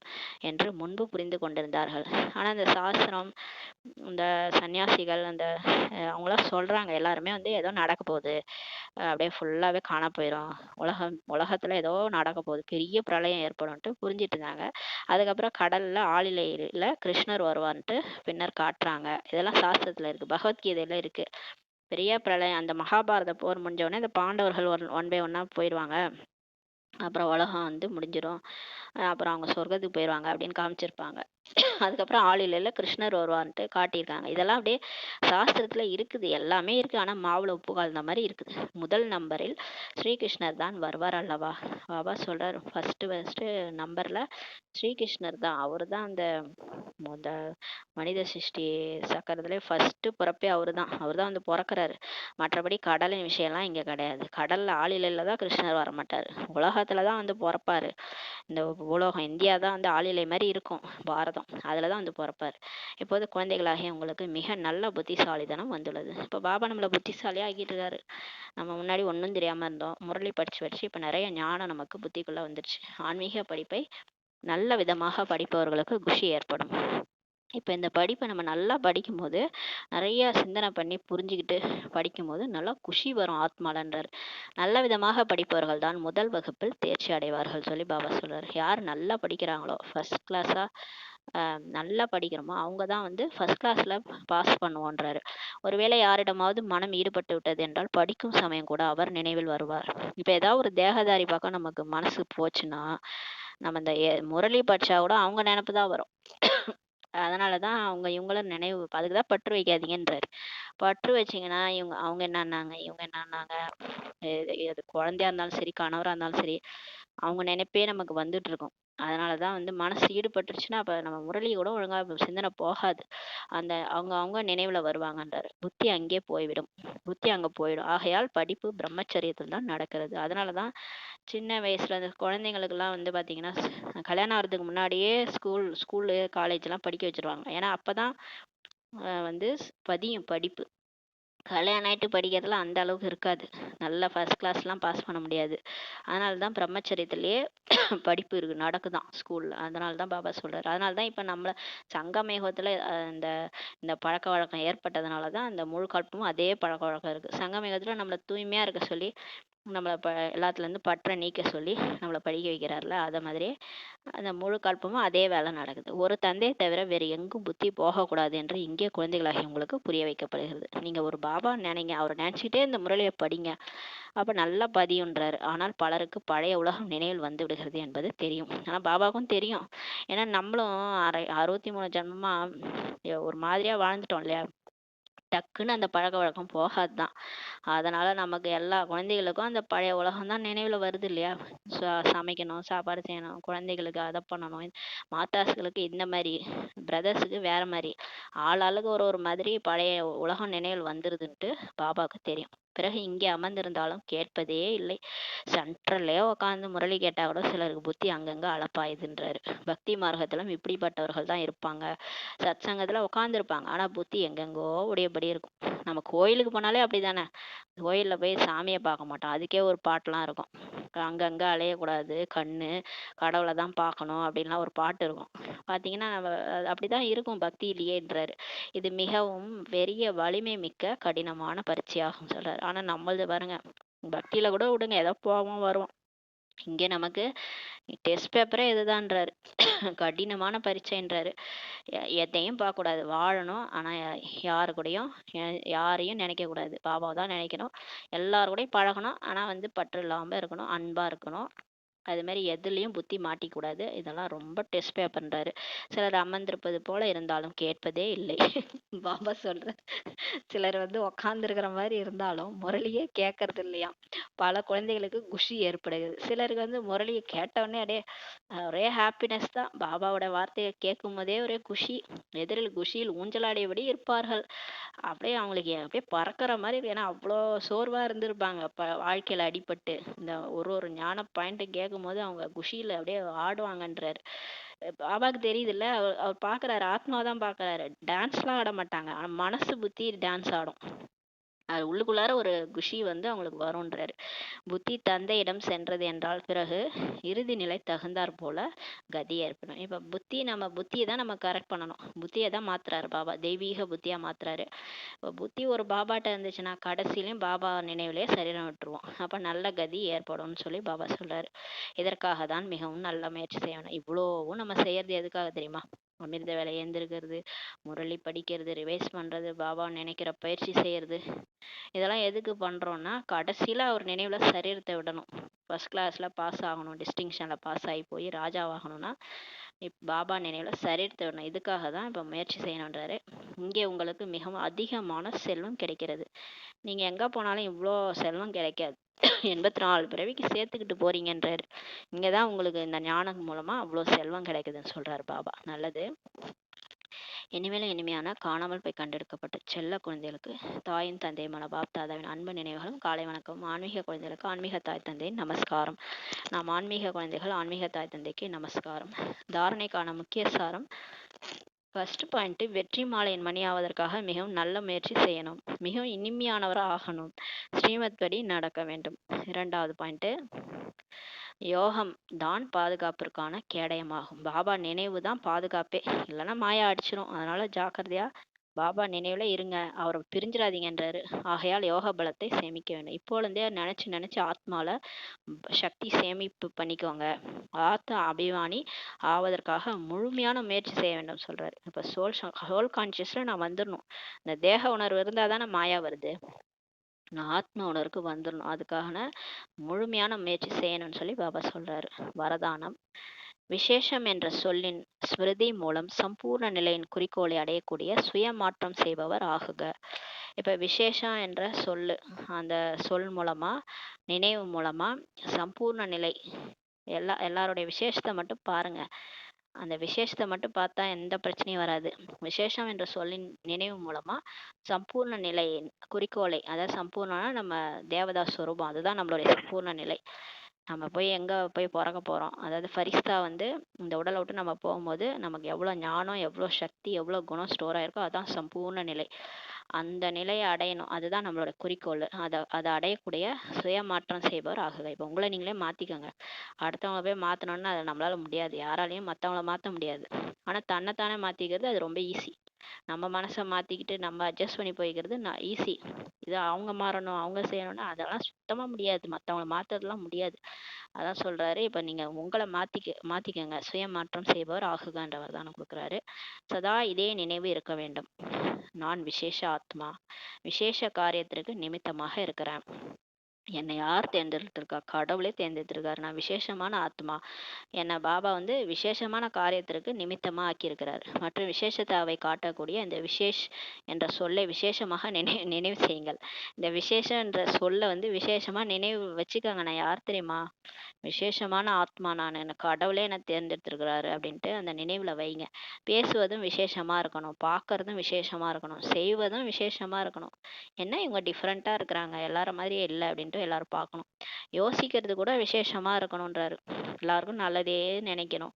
என்று முன்பு புரிந்து கொண்டிருந்தார்கள். ஆனால் இந்த சாஸ்திரம், இந்த சன்னியாசிகள், அவங்களாம் சொல்றாங்க எல்லாருமே ஏதோ நடக்க போகுது, அப்படியே ஃபுல்லாவே காண போயிடும், உலகத்துல ஏதோ நடக்க போகுது, பெரிய பிரளயம் ஏற்படும்ட்டு புரிஞ்சிட்டு இருந்தாங்க. அதுக்கப்புறம் கடல்ல ஆளிலையில கிருஷ்ணர் வருவான்ட்டு பின்னர் காட்டுறாங்க. இதெல்லாம் சாஸ்திரத்துல இருக்கு, பகவத்கீதையில இருக்கு. பெரிய பிரளயம், அந்த மகாபாரத போர் முடிஞ்ச உடனே இந்த பாண்டவர்கள் ஒன் பை ஒன்னா போயிடுவாங்க. அப்புறம் உலகம் முடிஞ்சிடும். அப்புறம் அவங்க சொர்க்கத்துக்கு போயிடுவாங்க அப்படின்னு காமிச்சிருப்பாங்க. அதுக்கப்புறம் ஆளிலையில கிருஷ்ணர் வருவான்ட்டு காட்டியிருக்காங்க. இதெல்லாம் அப்படியே சாஸ்திரத்துல இருக்குது, எல்லாமே இருக்கு. ஆனா மாவுல உப்பு கலந்த மாதிரி இருக்குது. முதல் நம்பரில் ஸ்ரீகிருஷ்ணர் தான் வருவார் அல்லவா. பாபா சொல்றாரு, ஃபர்ஸ்ட் நம்பர்ல ஸ்ரீகிருஷ்ணர் தான். அவரு தான் அந்த மனித சிருஷ்டி சக்கரத்துல ஃபர்ஸ்ட் பிறப்பே அவரு தான். அவர் தான் பிறக்கிறாரு. மற்றபடி கடலின் விஷயம்லாம் இங்க கிடையாது. கடல்ல ஆளிலையில தான் கிருஷ்ணர் வரமாட்டாரு. உலகத்துலதான் பிறப்பாரு. இந்த உலகம் இந்தியா தான் ஆளிலை மாதிரி இருக்கும், பாரதம் அதுலதான் பிறப்பாரு. இப்போது குழந்தைகளாகிய உங்களுக்கு மிக நல்ல புத்திசாலித்தனம் வந்துள்ளது. இப்ப பாபா நம்மள புத்திசாலியா ஆக்கிட்டு இருக்காரு. நம்ம முன்னாடி ஒன்றும் தெரியாம இருந்தோம், முரளி படிச்சு படிச்சு இப்ப நிறைய ஞானம் நமக்கு புத்திக்குள்ள வந்துருச்சு. ஆன்மீக படிப்பை நல்ல விதமாக படிப்பவர்களுக்கு குஷி ஏற்படும். இப்போ இந்த படிப்பை நம்ம நல்லா படிக்கும்போது, நிறைய சிந்தனை பண்ணி புரிஞ்சுக்கிட்டு படிக்கும்போது நல்லா குஷி வரும் ஆத்மாலன்றார். நல்ல விதமாக படிப்பவர்கள் தான் முதல் வகுப்பில் தேர்ச்சி அடைவார்கள் சொல்லி பாபா சொல்றாரு. யார் நல்லா படிக்கிறாங்களோ, ஃபர்ஸ்ட் கிளாஸா நல்லா படிக்கிறோமோ அவங்க தான் ஃபர்ஸ்ட் கிளாஸ்ல பாஸ் பண்ணுவோன்றாரு. ஒருவேளை யாரிடமாவது மனம் ஈடுபட்டு விட்டது என்றால் படிக்கும் சமயம் கூட அவர் நினைவில் வருவார். இப்போ ஏதாவது ஒரு தேகதாரி பக்கம் நமக்கு மனசு போச்சுன்னா, நம்ம இந்த முரளி படிச்சா கூட அவங்க நினப்பு தான் வரும். அதனாலதான் அவங்க இவங்கள நினைவு, அதுக்குதான் பற்று வைக்காதீங்கன்றாரு. பற்று வச்சீங்கன்னா அவங்க என்னன்னாங்க, இவங்க என்னன்னாங்க, அது குழந்தையா இருந்தாலும் சரி, கணவரா இருந்தாலும் சரி, அவங்க நினைப்பே நமக்கு வந்துட்டு இருக்கும். அதனாலதான் மனசு ஈடுபட்டுருச்சுன்னா அப்ப நம்ம முரளி கூட ஒழுங்கா சிந்தனை போகாது. அவங்க அவங்க நினைவுல வருவாங்கன்றாரு. புத்தி அங்கே போய்விடும், புத்தி அங்க போயிடும். ஆகையால் படிப்பு பிரம்மச்சரியத்தில் தான் நடக்கிறது. அதனாலதான் சின்ன வயசுல அந்த குழந்தைங்களுக்கெல்லாம் பாத்தீங்கன்னா கல்யாணம் ஆகிறதுக்கு முன்னாடியே ஸ்கூலு காலேஜ் எல்லாம் படிக்க வச்சிருவாங்க. ஏன்னா அப்பதான் பதியும் படிப்பு. கல்யாணம் ஆயிட்டு படிக்கிறதுலாம் அந்த அளவுக்கு இருக்காது, நல்லா ஃபர்ஸ்ட் கிளாஸ்லாம் பாஸ் பண்ண முடியாது. அதனாலதான் பிரம்மச்சரியத்திலேயே படிப்பு நடக்குதான் ஸ்கூல்ல. அதனாலதான் பாபா சொல்றாரு. அதனாலதான் இப்ப நம்மள சங்கமேகத்துல இந்த இந்த பழக்க வழக்கம் ஏற்பட்டதுனாலதான் அந்த முழு கல்பமும் அதே பழக்க வழக்கம் இருக்கு. சங்கமேகத்துல நம்மள தூய்மையா இருக்க சொல்லி, நம்மளை எல்லாத்துல இருந்து பற்ற நீக்க சொல்லி நம்மளை படிக்க வைக்கிறார்ல, அத மாதிரியே அந்த முழு கல்பமும் அதே வேலை நடக்குது. ஒரு தந்தையை தவிர வேறு எங்கும் புத்தி போகக்கூடாது என்று இங்கே குழந்தைகளாகி உங்களுக்கு புரிய வைக்கப்படுகிறது. நீங்க ஒரு பாபா நினைங்க, அவர் நினைச்சிட்டே இந்த முரளியை படிங்க, அப்ப நல்லா பதியுன்றாரு. ஆனால் பலருக்கு பழைய உலகம் நினைவில் வந்து விடுகிறது என்பது தெரியும். ஆனா பாபாவுக்கும் தெரியும். ஏன்னா நம்மளும் 63 ஜென்மமா ஒரு மாதிரியா வாழ்ந்துட்டோம் இல்லையா. டக்குன்னு அந்த பழக்கவழக்கம் போகாது தான். அதனால நமக்கு எல்லா குழந்தைகளுக்கும் அந்த பழைய உலகம் தான் நினைவுல வருது இல்லையா? சமைக்கணும், சாப்பாடு செய்யணும், குழந்தைகளுக்கு அத பண்ணணும். மாதாஸ்களுக்கு இந்த மாரி, பிரதர்ஸுக்கு வேற மாரி. ஆளாளுக்கு ஒரு ஒரு மாதிரி பழைய உலகம் நினைவில் வந்துருதுன்ட்டு பாபாவுக்கு தெரியும். பிறகு இங்கே அமர்ந்திருந்தாலும் கேட்பதே இல்லை. சென்ட்ரல்லே உட்காந்து முரளி கேட்டா கூட சிலருக்கு புத்தி அங்கங்க அலப்பாயுதுன்றாரு. பக்தி மார்க்கத்திலும் இப்படிப்பட்டவர்கள் தான் இருப்பாங்க. சத்சங்கத்துல உட்காந்துருப்பாங்க, ஆனா புத்தி எங்கெங்கோ உடையபடி இருக்கும். நம்ம கோயிலுக்கு போனாலே அப்படிதானே. கோயில்ல போய் சாமியை பார்க்க மாட்டோம், அதுக்கே ஒரு பாட்டுலாம் இருக்கும். அங்கங்க அலையக்கூடாது, கண்ணு கடவுளை தான் பார்க்கணும் அப்படின்லாம் ஒரு பாட்டு இருக்கும். பார்த்தீங்கன்னா நம்ம அப்படிதான் இருக்கும் பக்தியிலேயேன்றாரு. இது மிகவும் பெரிய வலிமை மிக்க கடினமான பரீட்சையாகும் சொல்றாரு. ஆனா நம்மளது பாருங்க, பக்தியில கூட விடுங்க, ஏதோ போவோம் வருவோம். இங்கே நமக்கு டெஸ்ட் பேப்பரே இதுதான்றாரு. கடினமான பரீட்சைன்றாரு. எதையும் பார்க்கக்கூடாது, வாழணும். ஆனா யாரு கூடயும் யாரையும் நினைக்க கூடாது, பாபாவை தான் நினைக்கணும். எல்லாரு கூடயும் பழகணும், ஆனா வந்து பற்று இல்லாம இருக்கணும், அன்பா இருக்கணும். அது மாதிரி எதுலயும் புத்தி மாட்டிக்கூடாது. இதெல்லாம் ரொம்ப டெஸ்ட் பேப்பர்ன்றாரு. சிலர் அமர்ந்திருப்பது போல இருந்தாலும் கேட்பதே இல்லை. பாபா சொல்ற, சிலர் வந்து உக்காந்துருக்கிற மாதிரி இருந்தாலும் முரளியே கேட்கறது இல்லையாம். பல குழந்தைகளுக்கு குஷி ஏற்படுகிறது. சிலருக்கு வந்து முரளியை கேட்டவுடனே அப்படியே ஒரே ஹாப்பினஸ் தான். பாபாவோட வார்த்தையை கேட்கும் போதே ஒரே குஷி. எதிரில் குஷியில் ஊஞ்சலாடியபடி இருப்பார்கள். அப்படியே அவங்களுக்கு அப்படியே பறக்கிற மாதிரி இருக்கு. ஏன்னா அவ்வளோ சோர்வா இருந்திருப்பாங்க வாழ்க்கையில அடிபட்டு. இந்த ஒரு ஒரு ஞான பாயிண்ட் கேட்கும் போது அவங்க குஷியில அப்படியே ஆடுவாங்கன்றாரு. பாபாக்கு தெரியுது இல்ல, அவர் அவர் பாக்குறாரு, ஆத்மா தான் பாக்குறாரு. டான்ஸ்லாம் ஆட மாட்டாங்க, ஆனா மனசு புத்தி டான்ஸ் ஆடும். அது உள்ளுக்குள்ளார ஒரு குஷி வந்து அவங்களுக்கு வரும்ன்றாரு. புத்தி தந்தையிடம் சென்றது என்றால் பிறகு இறுதி நிலை தகுந்தாற் போல கதி ஏற்படும். இப்ப புத்தி, நம்ம புத்தியை தான் நம்ம கரெக்ட் பண்ணணும். புத்தியை தான் மாத்துறாரு பாபா, தெய்வீக புத்தியா மாத்துறாரு. இப்போ புத்தி ஒரு பாபாட்ட இருந்துச்சுன்னா கடைசியிலையும் பாபா நினைவுலயே சரீரம் விட்டுருவோம். அப்ப நல்ல கதி ஏற்படும்னு சொல்லி பாபா சொல்றாரு. இதற்காக தான் மிகவும் நல்ல முயற்சி செய்யணும். இவ்வளோவும் நம்ம செய்யறது எதுக்காக தெரியுமா? அமிர்த வேலை எழுந்திருக்கிறது, முரளி படிக்கிறது, ரிவைஸ் பண்றது, பாபா நினைக்கிற பயிற்சி செய்யறது, இதெல்லாம் எதுக்கு பண்றோம்னா கடைசியில அவர் நினைவுல சரீரத்தை விடணும். ஃபர்ஸ்ட் கிளாஸ்ல பாஸ் ஆகணும், டிஸ்டிங்ஷன்ல பாஸ் ஆகி போய் ராஜாவாகணும்னா பாபா நினைவுல சரீரத்தை விடணும். இதுக்காக தான் இப்ப முயற்சி செய்யணுன்றாரு. இங்கே உங்களுக்கு மிகவும் அதிகமான செல்வம் கிடைக்கிறது. நீங்க எங்க போனாலும் இவ்வளோ செல்வம் கிடைக்காது. 84 பிறவிக்கு சேர்த்துக்கிட்டு போறீங்கன்றாரு. இங்கதான் உங்களுக்கு இந்த ஞானம் மூலமா அவ்வளோ செல்வம் கிடைக்குதுன்னு சொல்றாரு பாபா. நல்லது. இனிமேலும் இனிமையான காணாமல் போய் கண்டெடுக்கப்பட்ட செல்ல குழந்தைகளுக்கு தாயின் தந்தையுமான பாப் தாதாவின் அன்பு நினைவுகளும் காலை வணக்கம். ஆன்மீக குழந்தைகளுக்கு ஆன்மீக தாய் தந்தையின் நமஸ்காரம். நாம் ஆன்மீக குழந்தைகள் ஆன்மீக தாய் தந்தைக்கு நமஸ்காரம். தாரணைக்கான முக்கிய சாரம். ஃபர்ஸ்ட் பாயிண்ட், வெற்றி மாலையின் மணி ஆவதற்காக மிகவும் நல்ல முயற்சி செய்யணும். மிகவும் இனிமையானவராக ஆகணும். ஸ்ரீமத் படி நடக்க வேண்டும். இரண்டாவது பாயிண்ட், யோகம் தான் பாதுகாப்பிற்கான கேடயமாகும். பாபா நினைவு தான் பாதுகாப்பே, இல்லைன்னா மாயா அடிச்சிரும். அதனால ஜாக்கிரதையா பாபா நினைவுல இருங்க, அவரை பிரிஞ்சிடாதீங்கன்றாரு. ஆகையால் யோக பலத்தை சேமிக்க வேண்டும். இப்போலேருந்தே நினைச்சு நினைச்சு ஆத்மால சக்தி சேமிப்பு பண்ணிக்கோங்க. ஆத்ம அபிமானி ஆவதற்காக முழுமையான முயற்சி செய்ய வேண்டும் சொல்றாரு. இப்ப சோல் கான்சியஸ்ல நான் வந்துடணும். இந்த தேக உணர்வு இருந்தாதானே மாயா வருது. நான் ஆத்ம உணர்வுக்கு வந்துடணும். அதுக்காக முழுமையான முயற்சி செய்யணும்னு சொல்லி பாபா சொல்றாரு. வரதானம். விசேஷம் என்ற சொல்லின் ஸ்மிருதி மூலம் சம்பூர்ண நிலையின் குறிக்கோளை அடையக்கூடிய சுய மாற்றம் செய்பவர் ஆகுக. இப்ப விசேஷம் என்ற சொல்லு, அந்த சொல் மூலமா, நினைவு மூலமா சம்பூர்ண நிலை, எல்லாருடைய விசேஷத்தை மட்டும் பாருங்க. அந்த விசேஷத்தை மட்டும் பார்த்தா எந்த பிரச்சனையும் வராது. விசேஷம் என்ற சொல்லின் நினைவு மூலமா சம்பூர்ண நிலையின் குறிக்கோளை, அதாவது சம்பூர்ணம்னா நம்ம தேவதா ஸ்வரூபம், அதுதான் நம்மளுடைய சம்பூர்ண நிலை. நம்ம போய் எங்க போய் பிறக்க போறோம், அதாவது ஃபரிஸ்தா வந்து இந்த உடலை விட்டு நம்ம போகும்போது நமக்கு எவ்வளவு ஞானம், எவ்வளவு சக்தி, எவ்வளவு குணம் ஸ்டோர் ஆயிருக்கோ அதான் சம்பூர்ண நிலை. அந்த நிலையை அடையணும், அதுதான் நம்மளோட குறிக்கோள். அதை அடையக்கூடிய சுய மாற்றம் செய்பவர் ஆகுக. இப்போ உங்களை நீங்களே மாத்திக்கோங்க. அடுத்தவங்களை போய் மாத்தணும்னா அது நம்மளால முடியாது, யாராலையும் மற்றவங்கள மாற்ற முடியாது. ஆனா தன்னைத்தானே மாத்திக்கிறது அது ரொம்ப ஈஸி. நம்ம மனசை மாத்திக்கிட்டு நம்ம அட்ஜஸ்ட் பண்ணி போய்க்கிறது ஈஸி. இது அவங்க மாறணும், அவங்க செய்யணும்னா அதெல்லாம் சுத்தமா முடியாது, மற்றவங்களை மாத்துறதுலாம் முடியாது. அதான் சொல்றாரு, இப்ப நீங்க உங்களை மாத்திக்கங்க, சுய மாற்றம் செய்பவர் ஆகுகன்றவர் தானே கொடுக்குறாரு. சதா இதே நினைவு இருக்க வேண்டும். நான் விசேஷ ஆத்மா, விசேஷ காரியத்திற்கு நிமித்தமாக இருக்கிறேன். என்னை யார் தேர்ந்தெடுத்திருக்கா? கடவுளே தேர்ந்தெடுத்திருக்காரு. நான் விசேஷமான ஆத்மா. என்ன பாபா வந்து விசேஷமான காரியத்திற்கு நிமித்தமா ஆக்கியிருக்கிறார். மற்றும் விசேஷத்தை அவை காட்டக்கூடிய இந்த விசேஷ் என்ற சொல்லை விசேஷமாக நினைவு செய்யுங்கள். இந்த விசேஷம் என்ற சொல்ல வந்து விசேஷமா நினைவு வச்சுக்கோங்க. நான் யார் தெரியுமா? விசேஷமான ஆத்மா நான். எனக்கு கடவுளே என்னை தேர்ந்தெடுத்திருக்கிறாரு அப்படின்ட்டு அந்த நினைவுல வைங்க. பேசுவதும் விசேஷமா இருக்கணும், பார்க்கறதும் விசேஷமா இருக்கணும், செய்வதும் விசேஷமா இருக்கணும். என்ன இவங்க டிஃப்ரெண்டா இருக்கிறாங்க, எல்லாரும் மாதிரியே இல்லை அப்படின்ட்டு எல்லாரும் பார்க்கணும். யோசிக்கிறது கூட விசேஷமா இருக்கணுன்றாரு. எல்லாருக்கும் நல்லதே நினைக்கணும்.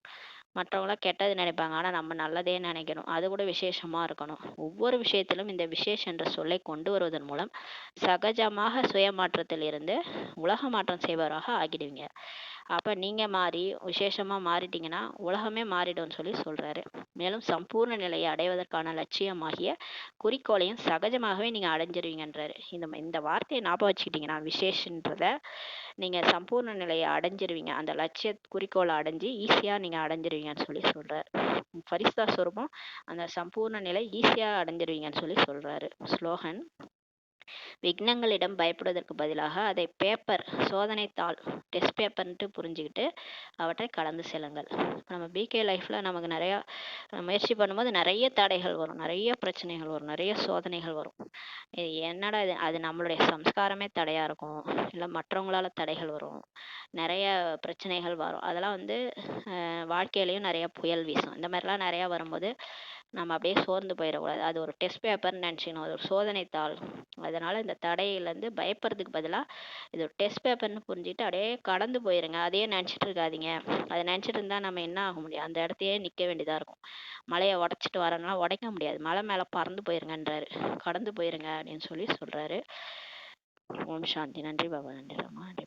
மற்றவங்கள கெட்டது நினைப்பாங்க. ஆனா நம்ம நல்லதே நினைக்கணும். அது கூட விசேஷமா இருக்கணும். ஒவ்வொரு விஷயத்திலும் இந்த விசேஷ் என்ற சொல்லை கொண்டு வருவதன் மூலம் சகஜமாக சுயமாற்றத்தில் இருந்து உலக மாற்றம் செய்பவராக ஆகிடுவீங்க. அப்ப நீங்க மாறி விசேஷமா மாறிட்டீங்கன்னா உலகமே மாறிடும்னு சொல்லி சொல்றாரு. மேலும் சம்பூர்ண நிலையை அடைவதற்கான லட்சியமாகிய குறிக்கோளையும் சகஜமாகவே நீங்க அடைஞ்சிருவீங்கன்றாரு. இந்த வார்த்தையை ஞாபகம் வச்சுக்கிட்டீங்கன்னா விசேஷன்றத நீங்க சம்பூர்ண நிலையை அடைஞ்சிருவீங்க. அந்த லட்சிய குறிக்கோளை அடைஞ்சு ஈஸியா நீங்க அடைஞ்சிருவீங்கன்னு சொல்லி சொல்றாரு. ஃபரிஸ்தா ஸ்வரூபம் அந்த சம்பூர்ண நிலை ஈஸியா அடைஞ்சிருவீங்கன்னு சொல்லி சொல்றாரு. ஸ்லோகன்: விக்னங்களிடம் பயப்படுவதற்கு பதிலாக அதை பேப்பர், சோதனை தாள், டெஸ்ட் பேப்பர்ன்ட்டு புரிஞ்சுக்கிட்டு அவற்றை கடந்து செல்லுங்கள். நம்ம பிகே லைஃப்ல நமக்கு நிறையா முயற்சி பண்ணும்போது நிறைய தடைகள் வரும், நிறைய பிரச்சனைகள் வரும், நிறைய சோதனைகள் வரும். இது என்னடா இது, அது நம்மளுடைய சம்ஸ்காரமே தடையா இருக்கும், இல்லை மற்றவங்களால தடைகள் வரும், நிறைய பிரச்சனைகள் வரும். அதெல்லாம் வந்து வாழ்க்கையிலையும் நிறைய புயல் வீசும். இந்த மாதிரிலாம் நிறையா வரும்போது நம்ம அப்படியே சோர்ந்து போயிடக்கூடாது. அது ஒரு டெஸ்ட் பேப்பர்னு நினச்சிக்கணும், அது ஒரு சோதனை தாள். அதனால இந்த தடையிலேருந்து பயப்படுறதுக்கு பதிலாக இது ஒரு டெஸ்ட் பேப்பர்னு புரிஞ்சுக்கிட்டு அப்படியே கடந்து போயிருங்க. அதையே நினச்சிட்டு இருக்காதீங்க. அதை நினச்சிட்டு இருந்தால் நம்ம என்ன ஆக முடியும்? அந்த இடத்தையே நிற்க வேண்டியதாக இருக்கும். மலையை உடச்சிட்டு வரனால உடைக்க முடியாது, மலை மேலே பறந்து போயிருங்கன்றாரு. கடந்து போயிருங்க அப்படின்னு சொல்லி சொல்கிறாரு. ஓம் சாந்தி. நன்றி பாபா. நன்றி ராமா. நன்றி.